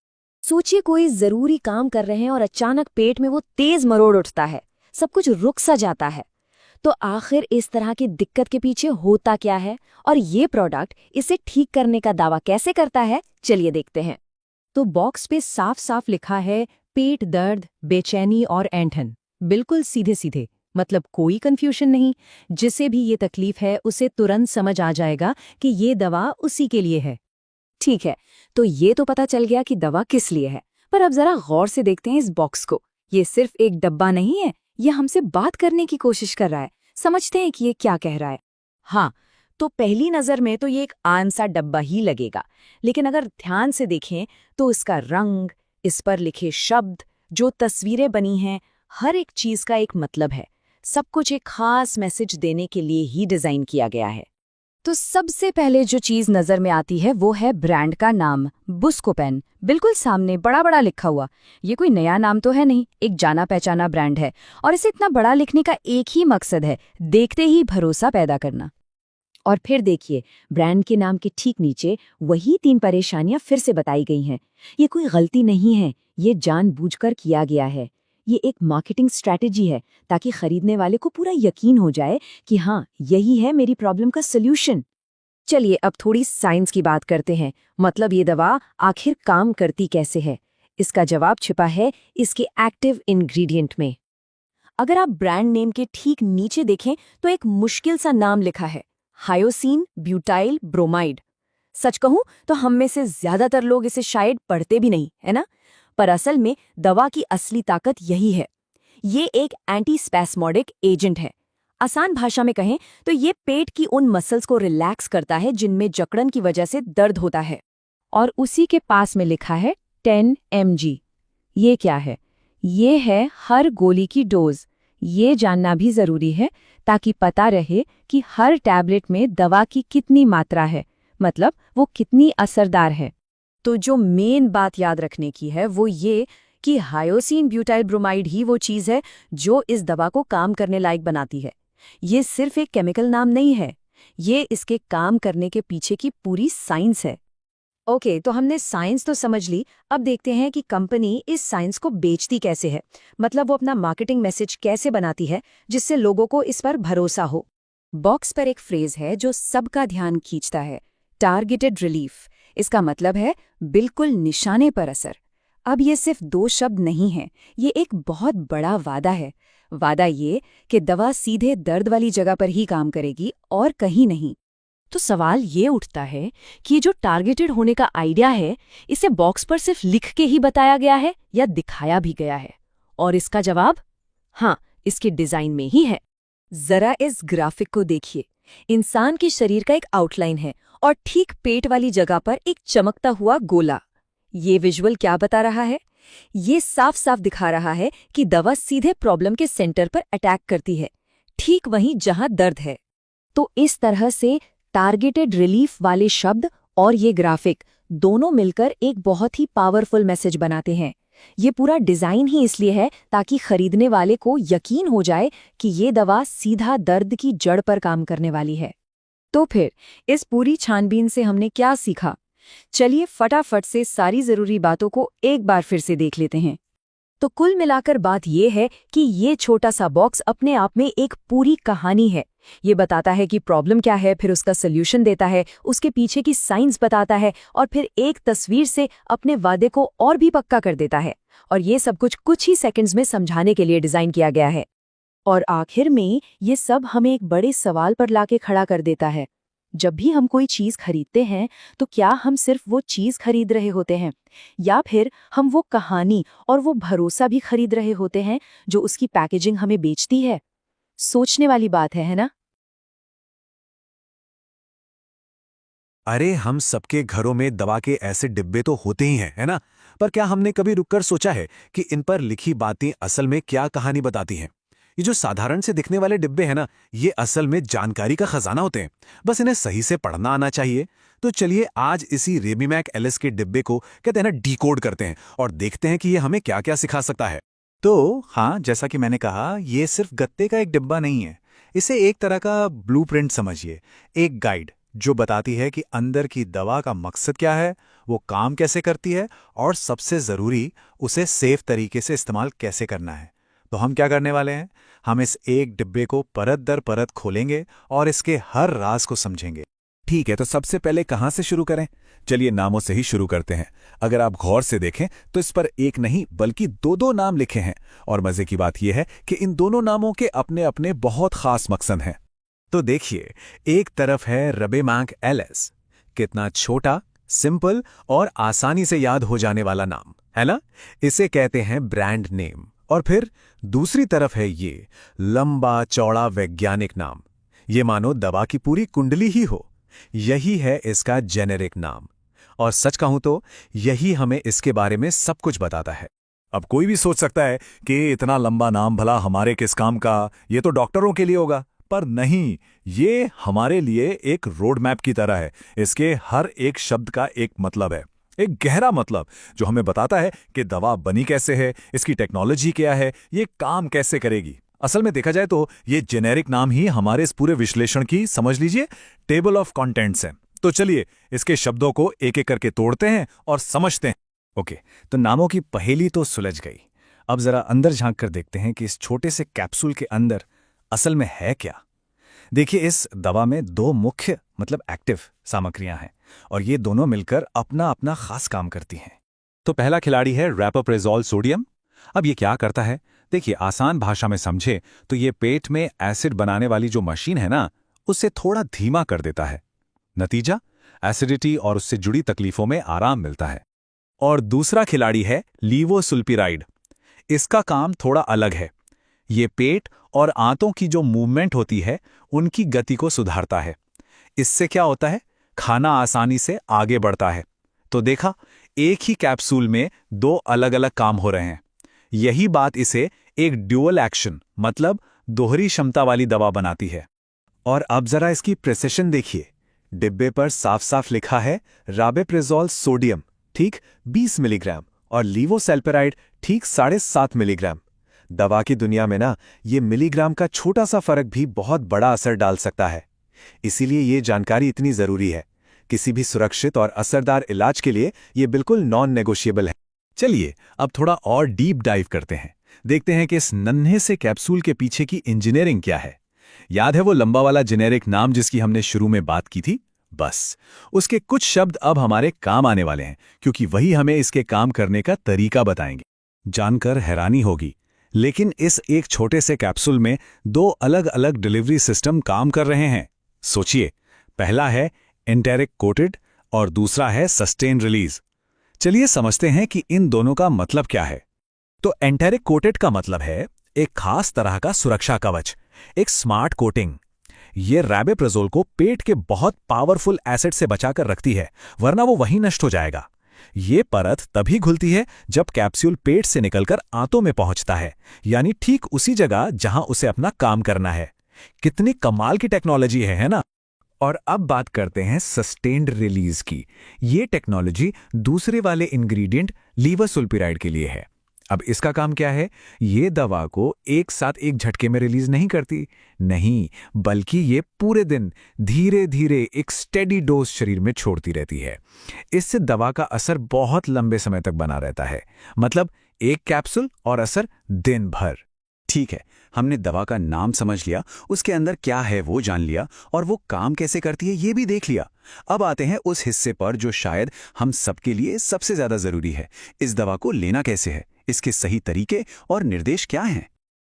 सोचिए, कोई जरूरी काम कर रहे हैं और अचानक पेट में वो तेज मरोड़ उठता है, सब कुछ रुक सा जाता है। तो आखिर इस तरह की दिक्कत के पीछे होता क्या है और ये प्रोडक्ट इसे ठीक करने का दावा कैसे करता है, चलिए देखते हैं। तो बॉक्स पे साफ साफ लिखा है पेट दर्द, बेचैनी और ऐंठन, बिल्कुल सीधे सीधे, मतलब कोई कंफ्यूजन नहीं। जिसे भी ये तकलीफ है उसे तुरंत समझ आ जाएगा कि ये दवा उसी के लिए है। ठीक है, तो ये तो पता चल गया कि दवा किस लिए है, पर अब जरा गौर से देखते हैं इस बॉक्स को। ये सिर्फ एक डब्बा नहीं है, ये हमसे बात करने की कोशिश कर रहा है। समझते हैं कि ये क्या कह रहा है। हाँ, तो पहली नजर में तो ये एक आम सा डब्बा ही लगेगा, लेकिन अगर ध्यान से देखें तो इसका रंग, इस पर लिखे शब्द, जो तस्वीरें बनी हैं, हर एक चीज का एक मतलब है। सब कुछ एक खास मैसेज देने के लिए ही डिजाइन किया गया है। तो सबसे पहले जो चीज नजर में आती है वो है ब्रांड का नाम, बुस्कोपैन, बिल्कुल सामने बड़ा बड़ा लिखा हुआ। ये कोई नया नाम तो है नहीं, एक जाना पहचाना ब्रांड है और इसे इतना बड़ा लिखने का एक ही मकसद है, देखते ही भरोसा पैदा करना। और फिर देखिए, ब्रांड के नाम के ठीक नीचे वही 3 परेशानियां फिर से बताई गई हैं। ये कोई गलती नहीं है, ये जानबूझकर किया गया है। ये एक मार्केटिंग स्ट्रैटेजी है ताकि खरीदने वाले को पूरा यकीन हो जाए कि हाँ, यही है मेरी प्रॉब्लम का सल्यूशन। चलिए अब थोड़ी साइंस की बात करते हैं। मतलब ये दवा आखिर काम करती कैसे है? इसका जवाब छिपा है इसके एक्टिव इंग्रेडिएंट में। अगर आप ब्रांड नेम के ठीक नीचे देखें तो एक मुश्किल सा नाम लिखा है, हायोसिन ब्यूटाइल ब्रोमाइड। सच कहूं तो हम में से ज्यादातर लोग इसे शायद पढ़ते भी नहीं, है ना? पर असल में दवा की असली ताकत यही है। ये एक एंटीस्पैस्मोडिक एजेंट है। आसान भाषा में कहें तो ये पेट की उन मसल्स को रिलैक्स करता है जिनमें जकड़न की वजह से दर्द होता है। और उसी के पास में लिखा है 10 mg। ये क्या है? ये है हर गोली की डोज। ये जानना भी जरूरी है ताकि पता रहे कि हर टैबलेट में दवा की कितनी मात्रा है, मतलब वो कितनी असरदार है। तो जो मेन बात याद रखने की है वो ये कि हायोसिन ब्यूटाइल ब्रोमाइड ही वो चीज़ है जो इस दवा को काम करने लायक बनाती है। ये सिर्फ एक केमिकल नाम नहीं है, ये इसके काम करने के पीछे की पूरी साइंस है। ओके, तो हमने साइंस तो समझ ली। अब देखते हैं कि कंपनी इस साइंस को बेचती कैसे है। मतलब वो अपना मार्केटिंग मैसेज कैसे बनाती है जिससे लोगों को इस पर भरोसा हो। बॉक्स पर एक फ्रेज है जो सबका ध्यान खींचता है, टारगेटेड रिलीफ। इसका मतलब है बिल्कुल निशाने पर असर। अब ये सिर्फ 2 शब्द नहीं हैं, ये एक बहुत बड़ा वादा है। वादा ये कि दवा सीधे दर्द वाली जगह पर ही काम करेगी और कहीं नहीं। तो सवाल ये उठता है कि ये जो टारगेटेड होने का आइडिया है, इसे बॉक्स पर सिर्फ लिख के ही बताया गया है या दिखाया भी गया है? और इसका जवाब हाँ, इसके डिजाइन में ही है। जरा इस ग्राफिक को देखिए। इंसान के शरीर का एक आउटलाइन है और ठीक पेट वाली जगह पर एक चमकता हुआ गोला। ये विजुअल क्या बता रहा है? ये साफ साफ दिखा रहा है कि दवा सीधे प्रॉब्लम के सेंटर पर अटैक करती है, ठीक वहीं जहां दर्द है। तो इस तरह से टारगेटेड रिलीफ वाले शब्द और ये ग्राफिक दोनों मिलकर एक बहुत ही पावरफुल मैसेज बनाते हैं। ये पूरा डिजाइन ही इसलिए है ताकि खरीदने वाले को यकीन हो जाए कि ये दवा सीधा दर्द की जड़ पर काम करने वाली है। तो फिर इस पूरी छानबीन से हमने क्या सीखा? चलिए फटाफट से सारी जरूरी बातों को एक बार फिर से देख लेते हैं। तो कुल मिलाकर बात यह है कि ये छोटा सा बॉक्स अपने आप में एक पूरी कहानी है। ये बताता है कि प्रॉब्लम क्या है, फिर उसका सल्यूशन देता है, उसके पीछे की साइंस बताता है और फिर एक तस्वीर से अपने वादे को और भी पक्का कर देता है। और ये सब कुछ ही सेकंड्स में समझाने के लिए डिजाइन किया गया है। और आखिर में ये सब हमें एक बड़े सवाल पर लाके खड़ा कर देता है। जब भी हम कोई चीज खरीदते हैं तो क्या हम सिर्फ वो चीज खरीद रहे होते हैं या फिर हम वो कहानी और वो भरोसा भी खरीद रहे होते हैं जो उसकी पैकेजिंग हमें बेचती है? सोचने वाली बात है ना? अरे हम सबके घरों में दवा के ऐसे डिब्बे तो होते ही हैं, है ना? पर क्या हमने कभी रुककर सोचा है कि इन पर लिखी बातें असल में क्या कहानी बताती हैं? ये जो साधारण से दिखने वाले डिब्बे हैं ना, ये असल में जानकारी का खजाना होते हैं। बस इन्हें सही से पढ़ना आना चाहिए। तो चलिए आज इसी रेबीमैक एलिस के डिब्बे को कहते हैं ना डिकोड करते हैं और देखते हैं कि ये हमें क्या क्या सिखा सकता है। तो हाँ, जैसा कि मैंने कहा, ये सिर्फ गत्ते का एक डिब्बा नहीं है। इसे एक तरह का ब्लूप्रिंट समझिए, एक गाइड जो बताती है कि अंदर की दवा का मकसद क्या है, वो काम कैसे करती है और सबसे ज़रूरी उसे सेफ तरीके से इस्तेमाल कैसे करना है। तो हम क्या करने वाले हैं? हम इस एक डिब्बे को परत दर परत खोलेंगे और इसके हर राज को समझेंगे। ठीक है, तो सबसे पहले कहाँ से शुरू करें? चलिए नामों से ही शुरू करते हैं। अगर आप गौर से देखें तो इस पर एक नहीं बल्कि 2-2 नाम लिखे हैं और मजे की बात यह है कि इन दोनों नामों के अपने अपने बहुत खास मकसद हैं। तो देखिए, एक तरफ है रेबीमैक एलिस। कितना छोटा, सिंपल और आसानी से याद हो जाने वाला नाम, है ना? इसे कहते हैं ब्रांड नेम। और फिर दूसरी तरफ है ये लंबा चौड़ा वैज्ञानिक नाम। ये मानो दवा की पूरी कुंडली ही हो। यही है इसका जेनेरिक नाम। और सच कहूं तो यही हमें इसके बारे में सब कुछ बताता है। अब कोई भी सोच सकता है कि इतना लंबा नाम भला हमारे किस काम का, ये तो डॉक्टरों के लिए होगा। पर नहीं, ये हमारे लिए एक रोड मैप की तरह है। इसके हर एक शब्द का एक मतलब है, एक गहरा मतलब जो हमें बताता है कि दवा बनी कैसे है, इसकी टेक्नोलॉजी क्या है, ये काम कैसे करेगी। असल में देखा जाए तो ये जेनेरिक नाम ही हमारे इस पूरे विश्लेषण की, समझ लीजिए, टेबल ऑफ कंटेंट्स है। तो चलिए इसके शब्दों को एक एक करके तोड़ते हैं और समझते हैं। ओके, तो नामों की पहेली तो सुलझ गई। अब जरा अंदर झांक कर देखते हैं कि इस छोटे से कैप्सूल के अंदर असल में है क्या। देखिए, इस दवा में दो मुख्य मतलब एक्टिव सामग्रियां हैं और ये दोनों मिलकर अपना अपना खास काम करती हैं। तो पहला खिलाड़ी है रैपोप्रेजोल सोडियम। अब ये क्या करता है? देखिए, आसान भाषा में समझे तो ये पेट में एसिड बनाने वाली जो मशीन है ना, उससे थोड़ा धीमा कर देता है। नतीजा, एसिडिटी और उससे जुड़ी तकलीफों में आराम मिलता है। और दूसरा खिलाड़ी है लीवोसुल्पिराइड। इसका काम थोड़ा अलग है। ये पेट और आंतों की जो मूवमेंट होती है उनकी गति को सुधारता है। इससे क्या होता है? खाना आसानी से आगे बढ़ता है। तो देखा, एक ही कैप्सूल में दो अलग अलग काम हो रहे हैं। यही बात इसे एक ड्यूअल एक्शन मतलब दोहरी क्षमता वाली दवा बनाती है। और अब जरा इसकी प्रिसिशन देखिए। डिब्बे पर साफ साफ लिखा है राबेप्रेजोल सोडियम ठीक 20 मिलीग्राम और लीवोसल्पिराइड ठीक 7.5 मिलीग्राम। दवा की दुनिया में ना, ये मिलीग्राम का छोटा सा फर्क भी बहुत बड़ा असर डाल सकता है। इसीलिए ये जानकारी इतनी जरूरी है। किसी भी सुरक्षित और असरदार इलाज के लिए ये बिल्कुल नॉन नेगोशिएबल है। चलिए अब थोड़ा और डीप डाइव करते हैं। देखते हैं कि इस नन्हे से कैप्सूल के पीछे की इंजीनियरिंग क्या है। याद है वो लंबा वाला जेनेरिक नाम जिसकी हमने शुरू में बात की थी? बस उसके कुछ शब्द अब हमारे काम आने वाले हैं, क्योंकि वही हमें इसके काम करने का तरीका बताएंगे। जानकर हैरानी होगी, लेकिन इस एक छोटे से कैप्सूल में दो अलग अलग डिलीवरी सिस्टम काम कर रहे हैं। सोचिए, पहला है एंटेरिक कोटेड और दूसरा है सस्टेन रिलीज। चलिए समझते हैं कि इन दोनों का मतलब क्या है। तो एंटेरिक कोटेड का मतलब है एक खास तरह का सुरक्षा कवच, एक स्मार्ट कोटिंग। ये राबेप्रेजोल को पेट के बहुत पावरफुल एसिड से बचाकर रखती है, वरना वो वहीं नष्ट हो जाएगा। ये परत तभी खुलती है जब कैप्सूल पेट से निकलकर आंतों में पहुंचता है, यानी ठीक उसी जगह जहां उसे अपना काम करना है। कितनी कमाल की टेक्नोलॉजी है ना? और अब बात करते हैं सस्टेन्ड रिलीज की। ये टेक्नोलॉजी दूसरे वाले इंग्रेडिएंट लीवोसुल्पिराइड के लिए है। अब इसका काम क्या है? ये दवा को एक साथ एक झटके में रिलीज नहीं करती, नहीं, बल्कि ये पूरे दिन धीरे धीरे एक स्टेडी डोज शरीर में छोड़ती रहती है। इससे दवा का असर बहुत लंबे समय तक बना रहता है। मतलब एक कैप्सूल और असर दिन भर। ठीक है, हमने दवा का नाम समझ लिया, उसके अंदर क्या है वो जान लिया, और वो काम कैसे करती है ये भी देख लिया। अब आते हैं उस हिस्से पर जो शायद हम सबके लिए सबसे ज्यादा जरूरी है। इस दवा को लेना कैसे है, इसके सही तरीके और निर्देश क्या हैं?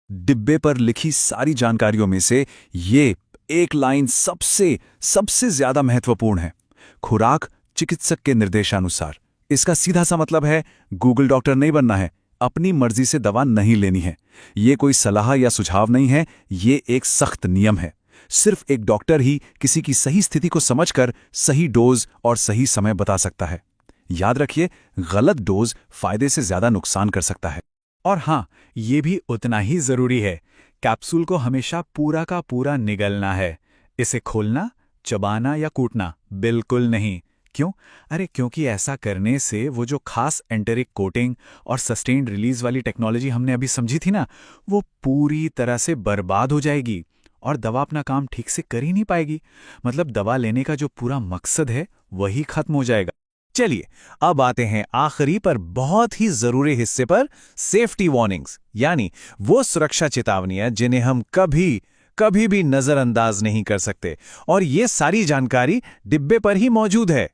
डिब्बे पर लिखी सारी जानकारियों में से ये एक लाइन सबसे ज्यादा महत्वपूर्ण है। खुराक चिकित्सक के निर्देशानुसार। इसका सीधा सा मतलब है गूगल डॉक्टर नहीं बनना है, अपनी मर्जी से दवा नहीं लेनी है। ये कोई सलाह या सुझाव नहीं है, ये एक सख्त नियम है। सिर्फ एक डॉक्टर ही किसी की सही स्थिति को समझकर सही डोज और सही समय बता सकता है। याद रखिए, गलत डोज फायदे से ज्यादा नुकसान कर सकता है। और हां, ये भी उतना ही जरूरी है, कैप्सूल को हमेशा पूरा का पूरा निगलना है। इसे खोलना, चबाना या कूटना बिल्कुल नहीं। क्यों? अरे क्योंकि ऐसा करने से वो जो खास एंटेरिक कोटिंग और सस्टेन्ड रिलीज वाली टेक्नोलॉजी हमने अभी समझी थी ना, वो पूरी तरह से बर्बाद हो जाएगी और दवा अपना काम ठीक से कर ही नहीं पाएगी। मतलब दवा लेने का जो पूरा मकसद है वही खत्म हो जाएगा। चलिए अब आते हैं आखिरी पर बहुत ही जरूरी हिस्से पर, सेफ्टी वार्निंग्स, यानी वो सुरक्षा चेतावनियां जिन्हें हम कभी भी नजरअंदाज नहीं कर सकते। और ये सारी जानकारी डिब्बे पर ही मौजूद है।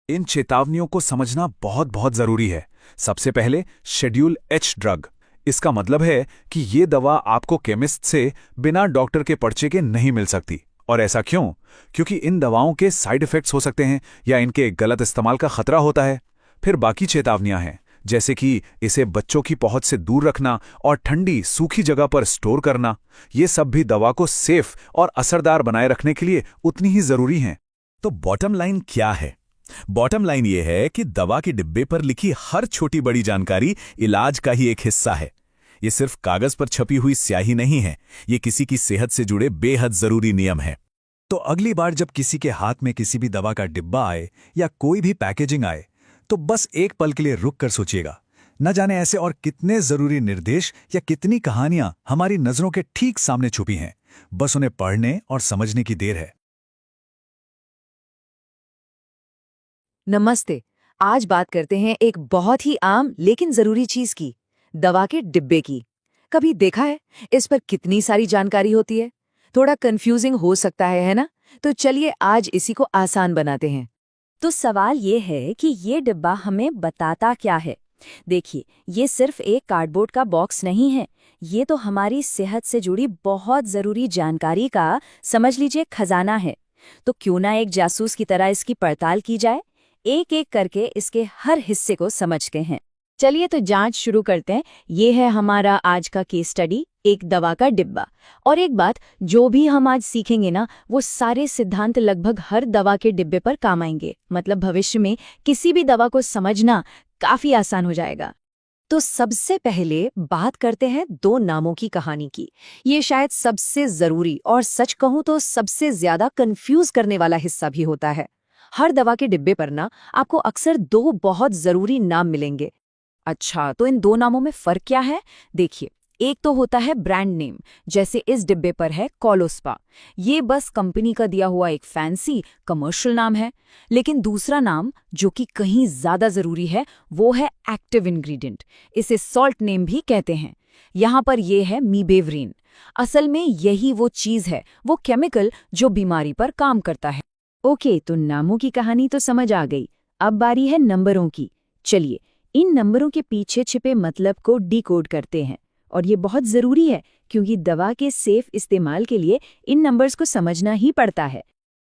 इन चेतावनियों को समझना बहुत जरूरी है। सबसे पहले शेड्यूल एच ड्रग। इसका मतलब है कि ये दवा आपको केमिस्ट से बिना डॉक्टर के पर्चे के नहीं मिल सकती। और ऐसा क्यों? क्योंकि इन दवाओं के साइड इफेक्ट्स हो सकते हैं या इनके गलत इस्तेमाल का खतरा होता है। फिर बाकी चेतावनियां हैं, जैसे कि इसे बच्चों की पहुंच से दूर रखना और ठंडी सूखी जगह पर स्टोर करना। ये सब भी दवा को सेफ और असरदार बनाए रखने के लिए उतनी ही जरूरी हैं। तो बॉटम लाइन क्या है? बॉटम लाइन ये है कि दवा के डिब्बे पर लिखी हर छोटी बड़ी जानकारी इलाज का ही एक हिस्सा है। ये सिर्फ कागज पर छपी हुई स्याही नहीं है, ये किसी की सेहत से जुड़े बेहद जरूरी नियम है। तो अगली बार जब किसी के हाथ में किसी भी दवा का डिब्बा आए या कोई भी पैकेजिंग आए, तो बस एक पल के लिए रुक कर सोचिएगा, न जाने ऐसे और कितने जरूरी निर्देश या कितनी कहानियां हमारी नजरों के ठीक सामने छुपी हैं, बस उन्हें पढ़ने और समझने की देर है। नमस्ते। आज बात करते हैं एक बहुत ही आम लेकिन जरूरी चीज की, दवा के डिब्बे की। कभी देखा है इस पर कितनी सारी जानकारी होती है? थोड़ा कंफ्यूजिंग हो सकता है ना? तो चलिए आज इसी को आसान बनाते हैं। तो सवाल ये है कि ये डिब्बा हमें बताता क्या है। देखिए, ये सिर्फ एक कार्डबोर्ड का बॉक्स नहीं है, ये तो हमारी सेहत से जुड़ी बहुत जरूरी जानकारी का, समझ लीजिए, खजाना है। तो क्यों ना एक जासूस की तरह इसकी पड़ताल की जाए, एक एक करके इसके हर हिस्से को समझते हैं। चलिए तो जांच शुरू करते हैं। ये है हमारा आज का केस स्टडी, एक दवा का डिब्बा। और एक बात, जो भी हम आज सीखेंगे ना, वो सारे सिद्धांत लगभग हर दवा के डिब्बे पर काम आएंगे। मतलब भविष्य में किसी भी दवा को समझना काफी आसान हो जाएगा। तो सबसे पहले बात करते हैं दो नामों की कहानी की। ये शायद सबसे जरूरी और सच कहूं तो सबसे ज्यादा कंफ्यूज करने वाला हिस्सा भी होता है। हर दवा के डिब्बे पर ना आपको अक्सर दो बहुत जरूरी नाम मिलेंगे। अच्छा, तो इन दो नामों में फर्क क्या है? देखिए, एक तो होता है ब्रांड नेम, जैसे इस डिब्बे पर है कोलोस्पा। ये बस कंपनी का दिया हुआ एक फैंसी कमर्शियल नाम है। लेकिन दूसरा नाम, जो कि कहीं ज्यादा जरूरी है, वो है एक्टिव इंग्रेडिएंट। इसे सॉल्ट नेम भी कहते हैं। यहाँ पर ये है मीबेवरीन। असल में यही वो चीज है, वो केमिकल जो बीमारी पर काम करता है। ओके, तो नामों की कहानी तो समझ आ गई। अब बारी है नंबरों की। चलिए, इन नंबरों के पीछे छिपे मतलब को डिकोड करते हैं। और ये बहुत जरूरी है, क्योंकि दवा के सेफ इस्तेमाल के लिए इन नंबर्स को समझना ही पड़ता है।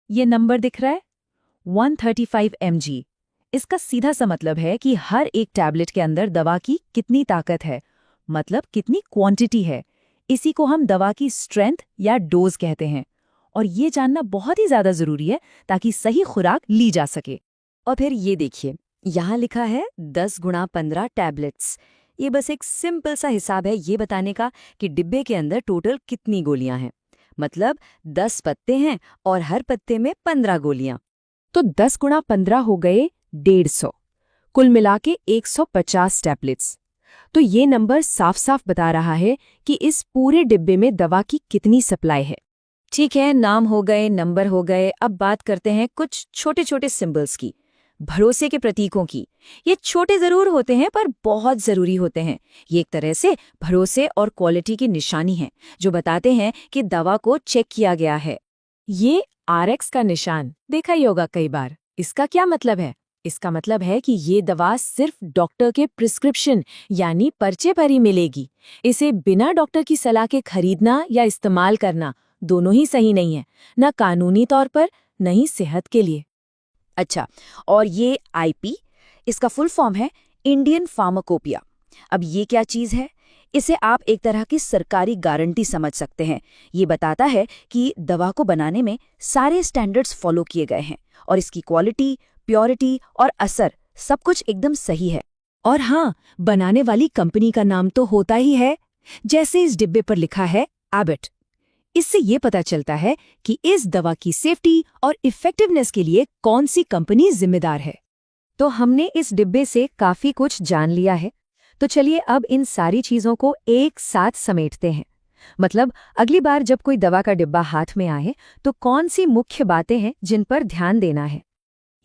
ये नंबर दिख रहा है 135 mg। इसका सीधा सा मतलब है कि हर एक टैबलेट के अंदर दवा की कितनी ताकत है, मतलब कितनी क्वांटिटी है। इसी को हम दवा की स्ट्रेंथ या डोज कहते हैं। और ये जानना बहुत ही ज्यादा जरूरी है ताकि सही खुराक ली जा सके। और फिर ये देखिए, यहाँ लिखा है 10 × 15 टैबलेट्स। ये बस एक सिंपल सा हिसाब है ये बताने का कि डिब्बे के अंदर टोटल कितनी गोलियां हैं। मतलब 10 पत्ते हैं और हर पत्ते में 15 गोलियां। तो 10 × 15 हो गए 150, कुल मिला के 150 टैबलेट्स। तो ये नंबर साफ साफ बता रहा है कि इस पूरे डिब्बे में दवा की कितनी सप्लाई है। ठीक है, नाम हो गए, नंबर हो गए। अब बात करते हैं कुछ छोटे छोटे सिंबल्स की, भरोसे के प्रतीकों की। ये छोटे जरूर होते हैं पर बहुत जरूरी होते हैं। ये एक तरह से भरोसे और क्वालिटी की निशानी है, जो बताते हैं कि दवा को चेक किया गया है। ये RX का निशान देखा ही होगा कई बार। इसका क्या मतलब है? इसका मतलब है कि ये दवा सिर्फ डॉक्टर के प्रिस्क्रिप्शन यानी पर्चे पर ही मिलेगी। इसे बिना डॉक्टर की सलाह के खरीदना या इस्तेमाल करना दोनों ही सही नहीं है, न कानूनी तौर पर न ही सेहत के लिए। अच्छा, और ये IP, इसका फुल फॉर्म है इंडियन फार्माकोपिया। अब ये क्या चीज है? इसे आप एक तरह की सरकारी गारंटी समझ सकते हैं। ये बताता है कि दवा को बनाने में सारे स्टैंडर्ड्स फॉलो किए गए हैं और इसकी क्वालिटी, प्योरिटी और असर सब कुछ एकदम सही है। और हाँ, बनाने वाली कंपनी का नाम तो होता ही है, जैसे इस डिब्बे पर लिखा है एबट। इससे ये पता चलता है कि इस दवा की सेफ्टी और इफेक्टिवनेस के लिए कौन सी कंपनी जिम्मेदार है। तो हमने इस डिब्बे से काफी कुछ जान लिया है। तो चलिए अब इन सारी चीजों को एक साथ समेटते हैं। मतलब अगली बार जब कोई दवा का डिब्बा हाथ में आए तो कौन सी मुख्य बातें हैं जिन पर ध्यान देना है।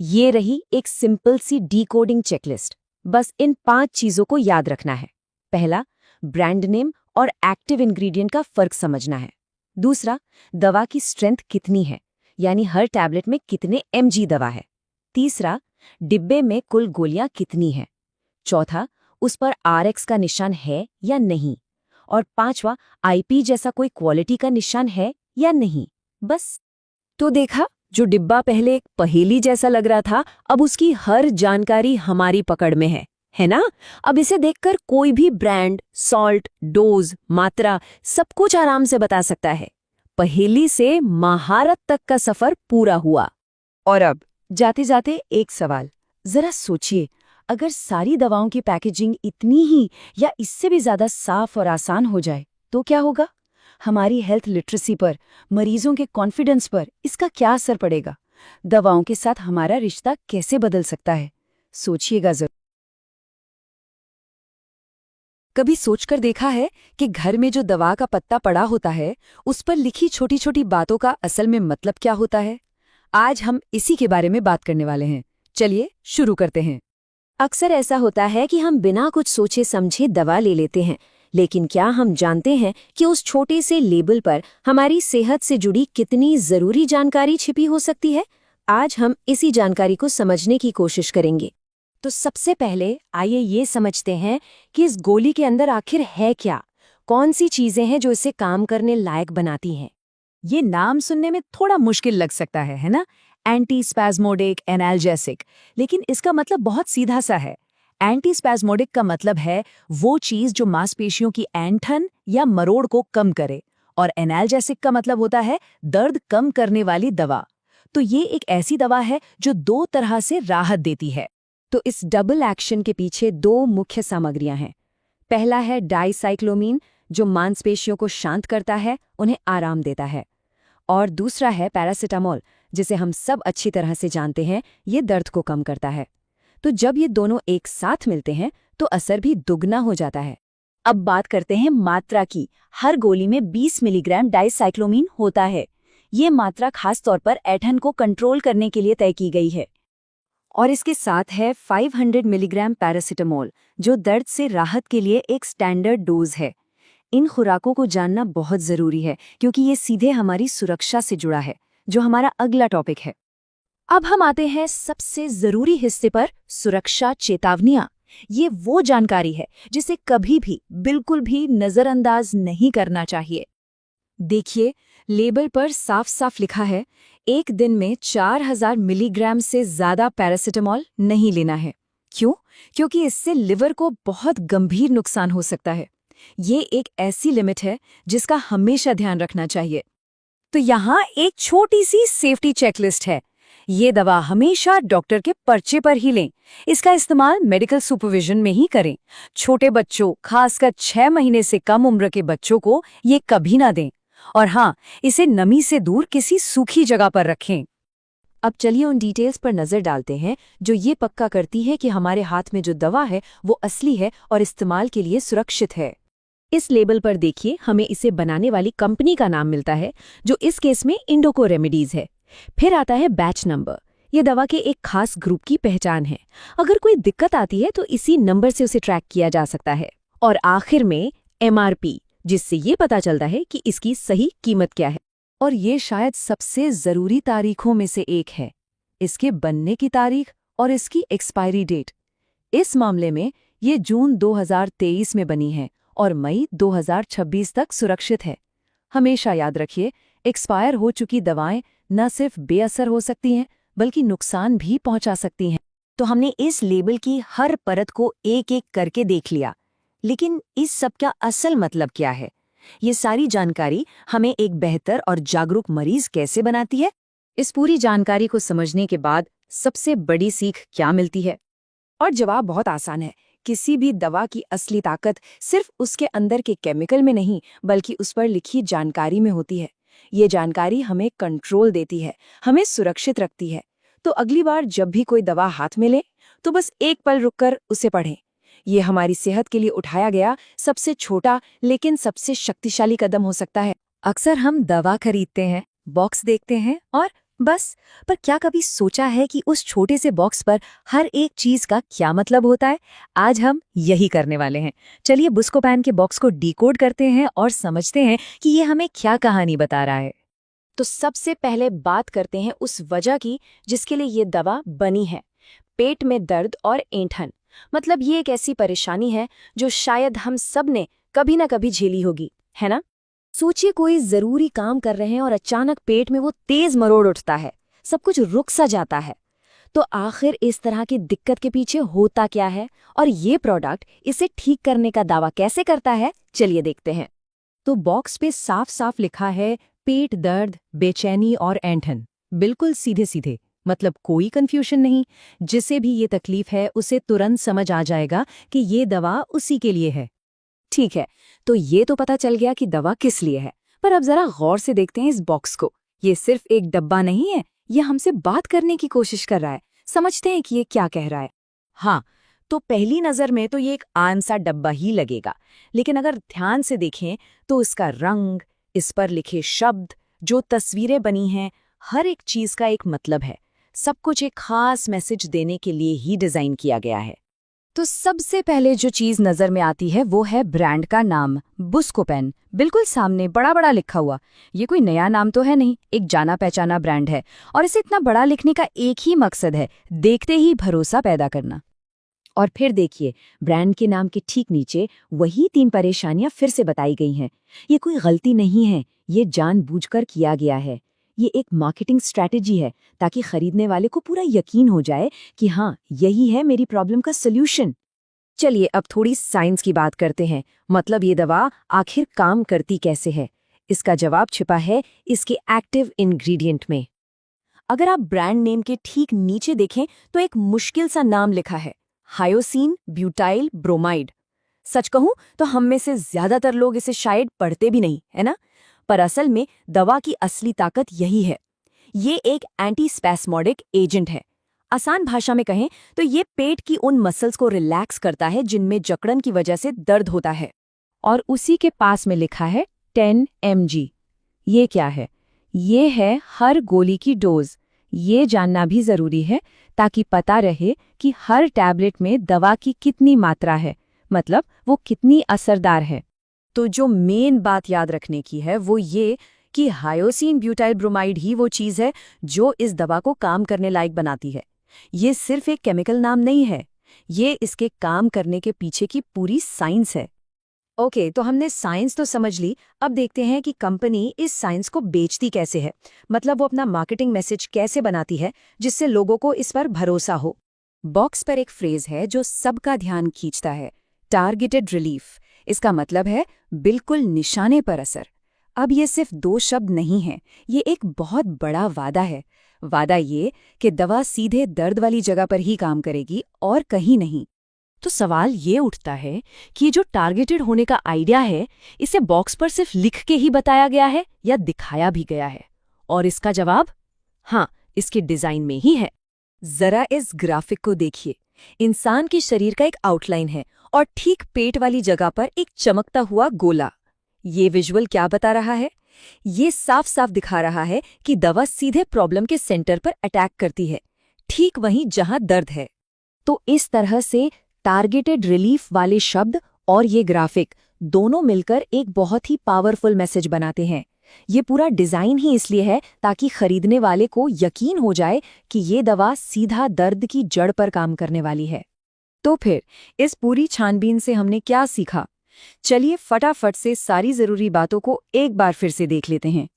ये रही एक सिंपल सी डिकोडिंग चेकलिस्ट। बस इन 5 चीजों को याद रखना है। पहला, ब्रांड नेम और एक्टिव इंग्रेडिएंट का फर्क समझना है। दूसरा, दवा की स्ट्रेंथ कितनी है, यानी हर टैबलेट में कितने mg दवा है। तीसरा, डिब्बे में कुल गोलियां कितनी हैं। चौथा, उस पर RX का निशान है या नहीं। और पांचवा, IP जैसा कोई क्वालिटी का निशान है या नहीं। बस। तो देखा, जो डिब्बा पहले एक पहेली जैसा लग रहा था, अब उसकी हर जानकारी हमारी पकड़ में है ना? अब इसे देखकर कोई भी ब्रांड, सॉल्ट, डोज, मात्रा सब कुछ आराम से बता सकता है। पहेली से महारत तक का सफर पूरा हुआ। और अब जाते जाते एक सवाल, जरा सोचिए, अगर सारी दवाओं की पैकेजिंग इतनी ही या इससे भी ज्यादा साफ और आसान हो जाए तो क्या होगा? हमारी हेल्थ लिटरेसी पर, मरीजों के कॉन्फिडेंस पर इसका क्या असर पड़ेगा? दवाओं के साथ हमारा रिश्ता कैसे बदल सकता है? सोचिएगा जरूर। कभी सोचकर देखा है कि घर में जो दवा का पत्ता पड़ा होता है उस पर लिखी छोटी छोटी बातों का असल में मतलब क्या होता है? आज हम इसी के बारे में बात करने वाले हैं। चलिए शुरू करते हैं। अक्सर ऐसा होता है कि हम बिना कुछ सोचे समझे दवा ले लेते हैं, लेकिन क्या हम जानते हैं कि उस छोटे से लेबल पर हमारी सेहत से जुड़ी कितनी जरूरी जानकारी छिपी हो सकती है? आज हम इसी जानकारी को समझने की कोशिश करेंगे। तो सबसे पहले आइए ये समझते हैं कि इस गोली के अंदर आखिर है क्या, कौन सी चीजें हैं जो इसे काम करने लायक बनाती हैं। ये नाम सुनने में थोड़ा मुश्किल लग सकता है ना? एंटी स्पैज्मोडिक एनाल्जेसिक, लेकिन इसका मतलब बहुत सीधा सा है। एंटी स्पैज्मोडिक का मतलब है वो चीज जो मांसपेशियों की ऐंठन या मरोड़ को कम करे, और एनाल्जेसिक का मतलब होता है दर्द कम करने वाली दवा। तो ये एक ऐसी दवा है जो दो तरह से राहत देती है। तो इस डबल एक्शन के पीछे दो मुख्य सामग्रियां हैं। पहला है डाइसाइक्लोमीन, जो मांसपेशियों को शांत करता है, उन्हें आराम देता है। और दूसरा है पैरासिटामोल, जिसे हम सब अच्छी तरह से जानते हैं, ये दर्द को कम करता है। तो जब ये दोनों एक साथ मिलते हैं तो असर भी दुगना हो जाता है। अब बात करते हैं मात्रा की। हर गोली में 20 मिलीग्राम डाइसाइक्लोमीन होता है। ये मात्रा खास तौर पर ऐंठन को कंट्रोल करने के लिए तय की गई है। और इसके साथ है 500 मिलीग्राम पैरासिटामोल, जो दर्द से राहत के लिए एक स्टैंडर्ड डोज है। इन खुराकों को जानना बहुत जरूरी है क्योंकि ये सीधे हमारी सुरक्षा से जुड़ा है, जो हमारा अगला टॉपिक है। अब हम आते हैं सबसे जरूरी हिस्से पर, सुरक्षा चेतावनियां। ये वो जानकारी है जिसे कभी भी, बिल्कुल भी नजरअंदाज नहीं करना चाहिए। देखिए, लेबल पर साफ साफ लिखा है, एक दिन में 4000 मिलीग्राम से ज्यादा पैरासिटामोल नहीं लेना है। क्यों? क्योंकि इससे लिवर को बहुत गंभीर नुकसान हो सकता है। ये एक ऐसी लिमिट है जिसका हमेशा ध्यान रखना चाहिए। तो यहाँ एक छोटी सी सेफ्टी चेकलिस्ट है। ये दवा हमेशा डॉक्टर के पर्चे पर ही लें। इसका इस्तेमाल मेडिकल सुपरविजन में ही करें। छोटे बच्चों, खासकर 6 महीने से कम उम्र के बच्चों को ये कभी ना दें। और हाँ, इसे नमी से दूर किसी सूखी जगह पर रखें। अब चलिए उन डिटेल्स पर नजर डालते हैं जो ये पक्का करती है कि हमारे हाथ में जो दवा है वो असली है और इस्तेमाल के लिए सुरक्षित है। इस लेबल पर देखिए, हमें इसे बनाने वाली कंपनी का नाम मिलता है, जो इस केस में इंडोको रेमेडीज है। फिर आता है बैच नंबर। ये दवा के एक खास ग्रुप की पहचान है। अगर कोई दिक्कत आती है तो इसी नंबर से उसे ट्रैक किया जा सकता है। और आखिर में MRP, जिससे ये पता चलता है कि इसकी सही कीमत क्या है। और ये शायद सबसे जरूरी तारीखों में से एक है, इसके बनने की तारीख और इसकी एक्सपायरी डेट। इस मामले में ये जून 2023 में बनी है और मई 2026 तक सुरक्षित है। हमेशा याद रखिए, एक्सपायर हो चुकी दवाएं न सिर्फ बेअसर हो सकती हैं बल्कि नुकसान भी पहुंचा सकती हैं। तो हमने इस लेबल की हर परत को एक एक करके देख लिया, लेकिन इस सब का असल मतलब क्या है? ये सारी जानकारी हमें एक बेहतर और जागरूक मरीज कैसे बनाती है? इस पूरी जानकारी को समझने के बाद सबसे बड़ी सीख क्या मिलती है? और जवाब बहुत आसान है। किसी भी दवा की असली ताकत सिर्फ उसके अंदर के केमिकल में नहीं, बल्कि उस पर लिखी जानकारी में होती है। ये जानकारी हमें कंट्रोल देती है, हमें सुरक्षित रखती है। तो अगली बार जब भी कोई दवा हाथ में ले, तो बस एक पल रुककर उसे पढ़ें। ये हमारी सेहत के लिए उठाया गया सबसे छोटा लेकिन सबसे शक्तिशाली कदम हो सकता है। अक्सर हम दवा खरीदते हैं, बॉक्स देखते हैं और बस, पर क्या कभी सोचा है कि उस छोटे से बॉक्स पर हर एक चीज का क्या मतलब होता है? आज हम यही करने वाले हैं। चलिए बुस्कोपैन के बॉक्स को डिकोड करते हैं और समझते हैं कि ये हमें क्या कहानी बता रहा है। तो सबसे पहले बात करते हैं उस वजह की जिसके लिए ये दवा बनी है। पेट में दर्द और ऐंठन, मतलब ये एक ऐसी परेशानी है जो शायद हम सब ने कभी ना कभी झेली होगी, है ना? सोचिए, कोई जरूरी काम कर रहे हैं और अचानक पेट में वो तेज मरोड़ उठता है, सब कुछ रुक सा जाता है। तो आखिर इस तरह की दिक्कत के पीछे होता क्या है और ये प्रोडक्ट इसे ठीक करने का दावा कैसे करता है? चलिए देखते हैं। तो बॉक्स पे साफ साफ लिखा है पेट दर्द, बेचैनी और ऐंठन। बिल्कुल सीधे सीधे, मतलब कोई कंफ्यूजन नहीं। जिसे भी ये तकलीफ है उसे तुरंत समझ आ जाएगा कि ये दवा उसी के लिए है। ठीक है, तो ये तो पता चल गया कि दवा किस लिए है, पर अब जरा गौर से देखते हैं इस बॉक्स को। ये सिर्फ एक डब्बा नहीं है, ये हमसे बात करने की कोशिश कर रहा है। समझते हैं कि ये क्या कह रहा है। हाँ, तो पहली नज़र में तो ये एक आम सा डब्बा ही लगेगा, लेकिन अगर ध्यान से देखें तो इसका रंग, इस पर लिखे शब्द, जो तस्वीरें बनी हैं, हर एक चीज़ का एक मतलब है। सब कुछ एक खास मैसेज देने के लिए ही डिज़ाइन किया गया है। तो सबसे पहले जो चीज़ नज़र में आती है वो है ब्रांड का नाम, बुस्कोपेन, बिल्कुल सामने बड़ा बड़ा लिखा हुआ। ये कोई नया नाम तो है नहीं, एक जाना पहचाना ब्रांड है, और इसे इतना बड़ा लिखने का एक ही मकसद है, देखते ही भरोसा पैदा करना। और फिर देखिए, ब्रांड के नाम के ठीक नीचे वही 3 परेशानियां फिर से बताई गई हैं। ये कोई गलती नहीं है, ये जानबूझकर किया गया है। ये एक मार्केटिंग स्ट्रैटेजी है ताकि खरीदने वाले को पूरा यकीन हो जाए कि हाँ, यही है मेरी प्रॉब्लम का सल्यूशन। चलिए अब थोड़ी साइंस की बात करते हैं, मतलब ये दवा आखिर काम करती कैसे है। इसका जवाब छिपा है इसके एक्टिव इंग्रेडिएंट में। अगर आप ब्रांड नेम के ठीक नीचे देखें तो एक मुश्किल सा नाम लिखा है, हायोसिन ब्यूटाइल ब्रोमाइड। सच कहूं तो हम में से ज्यादातर लोग इसे शायद पढ़ते भी नहीं, है ना? पर असल में दवा की असली ताकत यही है। ये एक एंटीस्पैस्मोडिक एजेंट है। आसान भाषा में कहें तो ये पेट की उन मसल्स को रिलैक्स करता है जिनमें जकड़न की वजह से दर्द होता है। और उसी के पास में लिखा है 10 mg। ये क्या है? ये है हर गोली की डोज। ये जानना भी जरूरी है ताकि पता रहे कि हर टैबलेट में दवा की कितनी मात्रा है, मतलब वो कितनी असरदार है। तो जो मेन बात याद रखने की है वो ये कि हायोसिन ब्यूटाइल ब्रोमाइड ही वो चीज़ है जो इस दवा को काम करने लायक बनाती है। ये सिर्फ एक केमिकल नाम नहीं है, ये इसके काम करने के पीछे की पूरी साइंस है। ओके, तो हमने साइंस तो समझ ली, अब देखते हैं कि कंपनी इस साइंस को बेचती कैसे है, मतलब वो अपना मार्केटिंग मैसेज कैसे बनाती है जिससे लोगों को इस पर भरोसा हो। बॉक्स पर एक फ्रेज है जो सबका ध्यान खींचता है, टारगेटेड रिलीफ। इसका मतलब है बिल्कुल निशाने पर असर। अब ये सिर्फ 2 शब्द नहीं हैं, ये एक बहुत बड़ा वादा है। वादा ये कि दवा सीधे दर्द वाली जगह पर ही काम करेगी और कहीं नहीं। तो सवाल ये उठता है कि ये जो टारगेटेड होने का आइडिया है, इसे बॉक्स पर सिर्फ लिख के ही बताया गया है या दिखाया भी गया है? और इसका जवाब हाँ, इसके डिजाइन में ही है। जरा इस ग्राफिक को देखिए। इंसान के शरीर का एक आउटलाइन है और ठीक पेट वाली जगह पर एक चमकता हुआ गोला। ये विजुअल क्या बता रहा है? ये साफ साफ दिखा रहा है कि दवा सीधे प्रॉब्लम के सेंटर पर अटैक करती है, ठीक वहीं जहां दर्द है। तो इस तरह से टारगेटेड रिलीफ वाले शब्द और ये ग्राफिक दोनों मिलकर एक बहुत ही पावरफुल मैसेज बनाते हैं। ये पूरा डिजाइन ही इसलिए है ताकि खरीदने वाले को यकीन हो जाए कि ये दवा सीधा दर्द की जड़ पर काम करने वाली है। तो फिर इस पूरी छानबीन से हमने क्या सीखा? चलिए फटाफट से सारी जरूरी बातों को एक बार फिर से देख लेते हैं।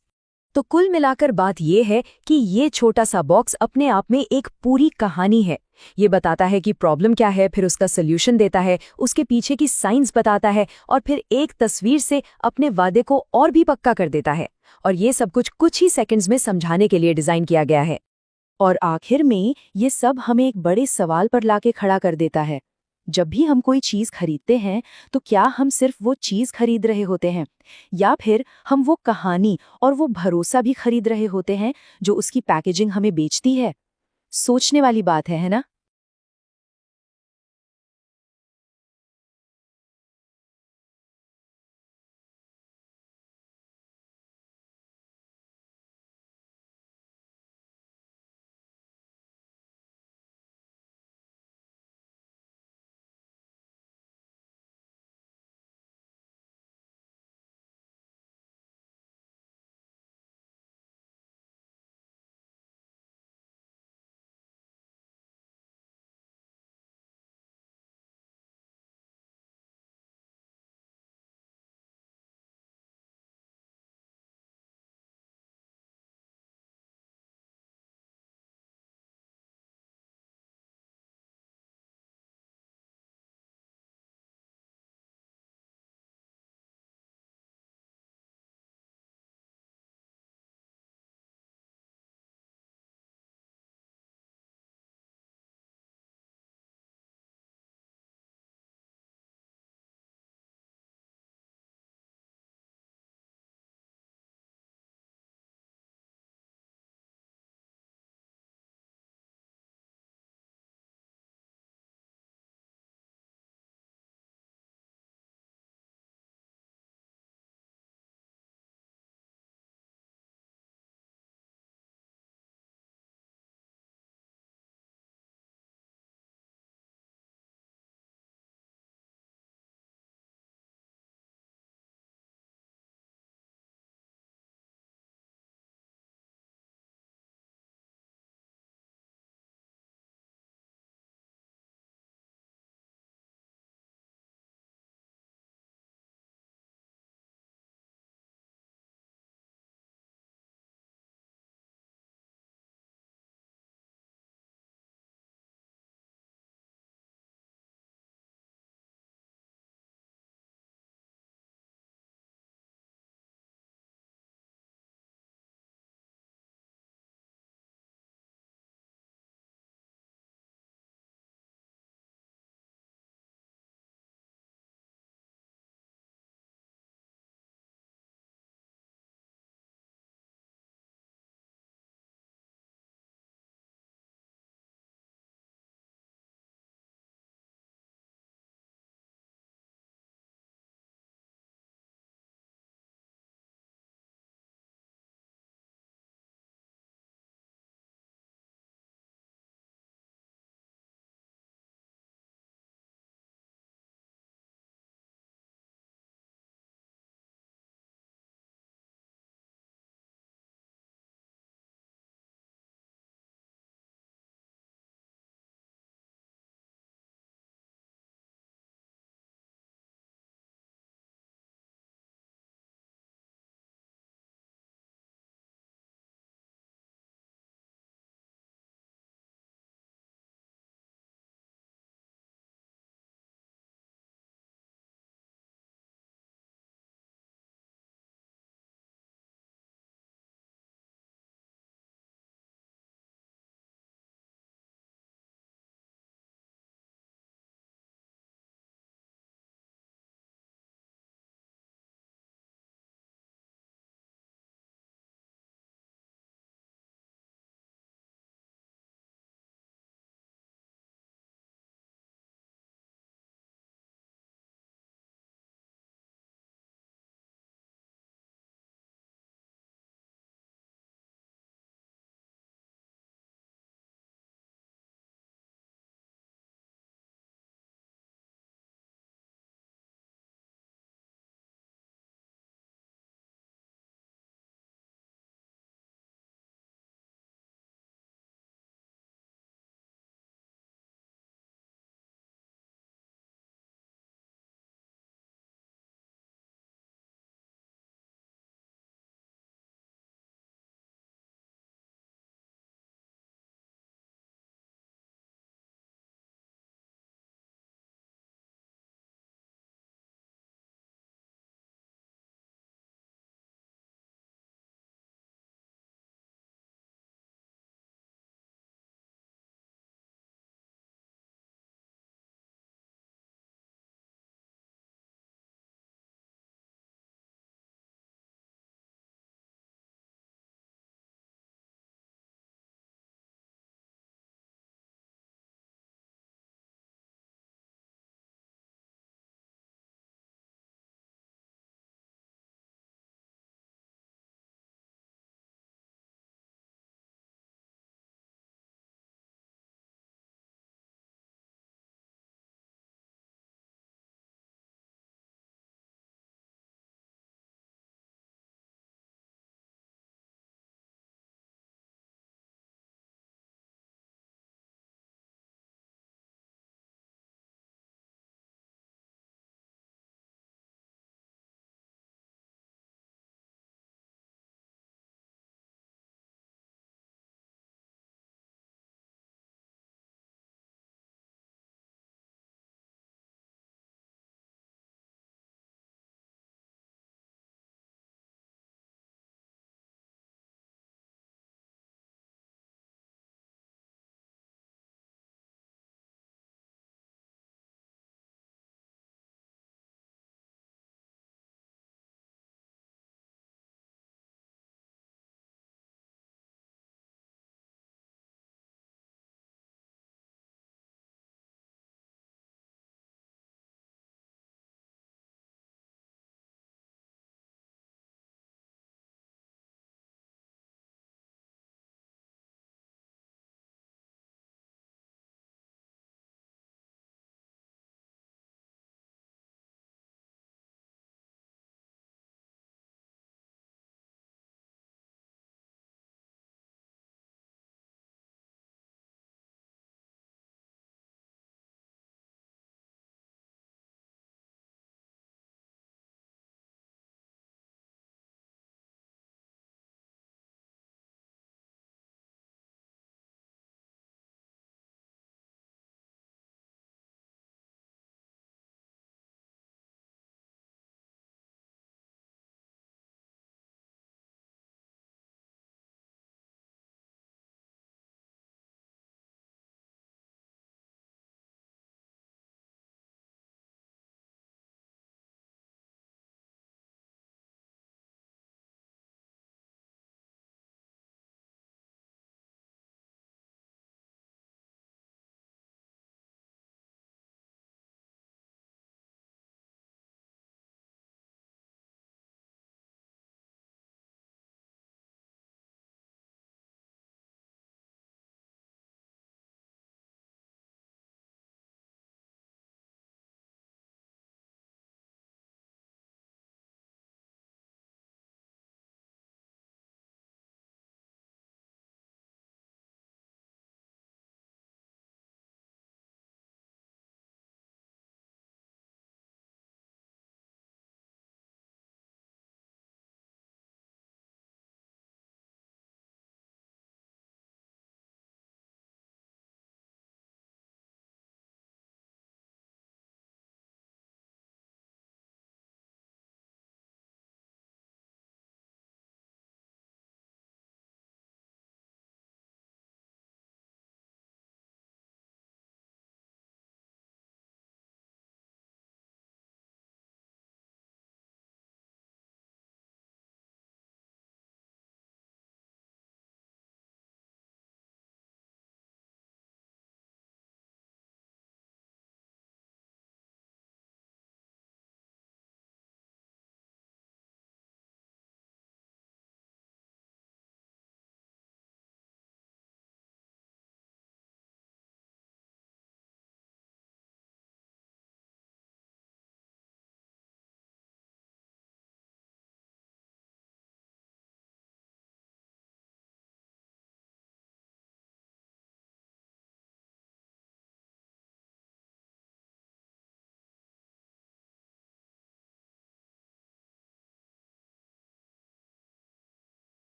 तो कुल मिलाकर बात यह है कि ये छोटा सा बॉक्स अपने आप में एक पूरी कहानी है। ये बताता है कि प्रॉब्लम क्या है, फिर उसका सल्यूशन देता है, उसके पीछे की साइंस बताता है, और फिर एक तस्वीर से अपने वादे को और भी पक्का कर देता है। और ये सब कुछ ही सेकंड्स में समझाने के लिए डिजाइन किया गया है। और आखिर में ये सब हमें एक बड़े सवाल पर लाके खड़ा कर देता है। जब भी हम कोई चीज खरीदते हैं तो क्या हम सिर्फ वो चीज खरीद रहे होते हैं, या फिर हम वो कहानी और वो भरोसा भी खरीद रहे होते हैं जो उसकी पैकेजिंग हमें बेचती है? सोचने वाली बात है ना?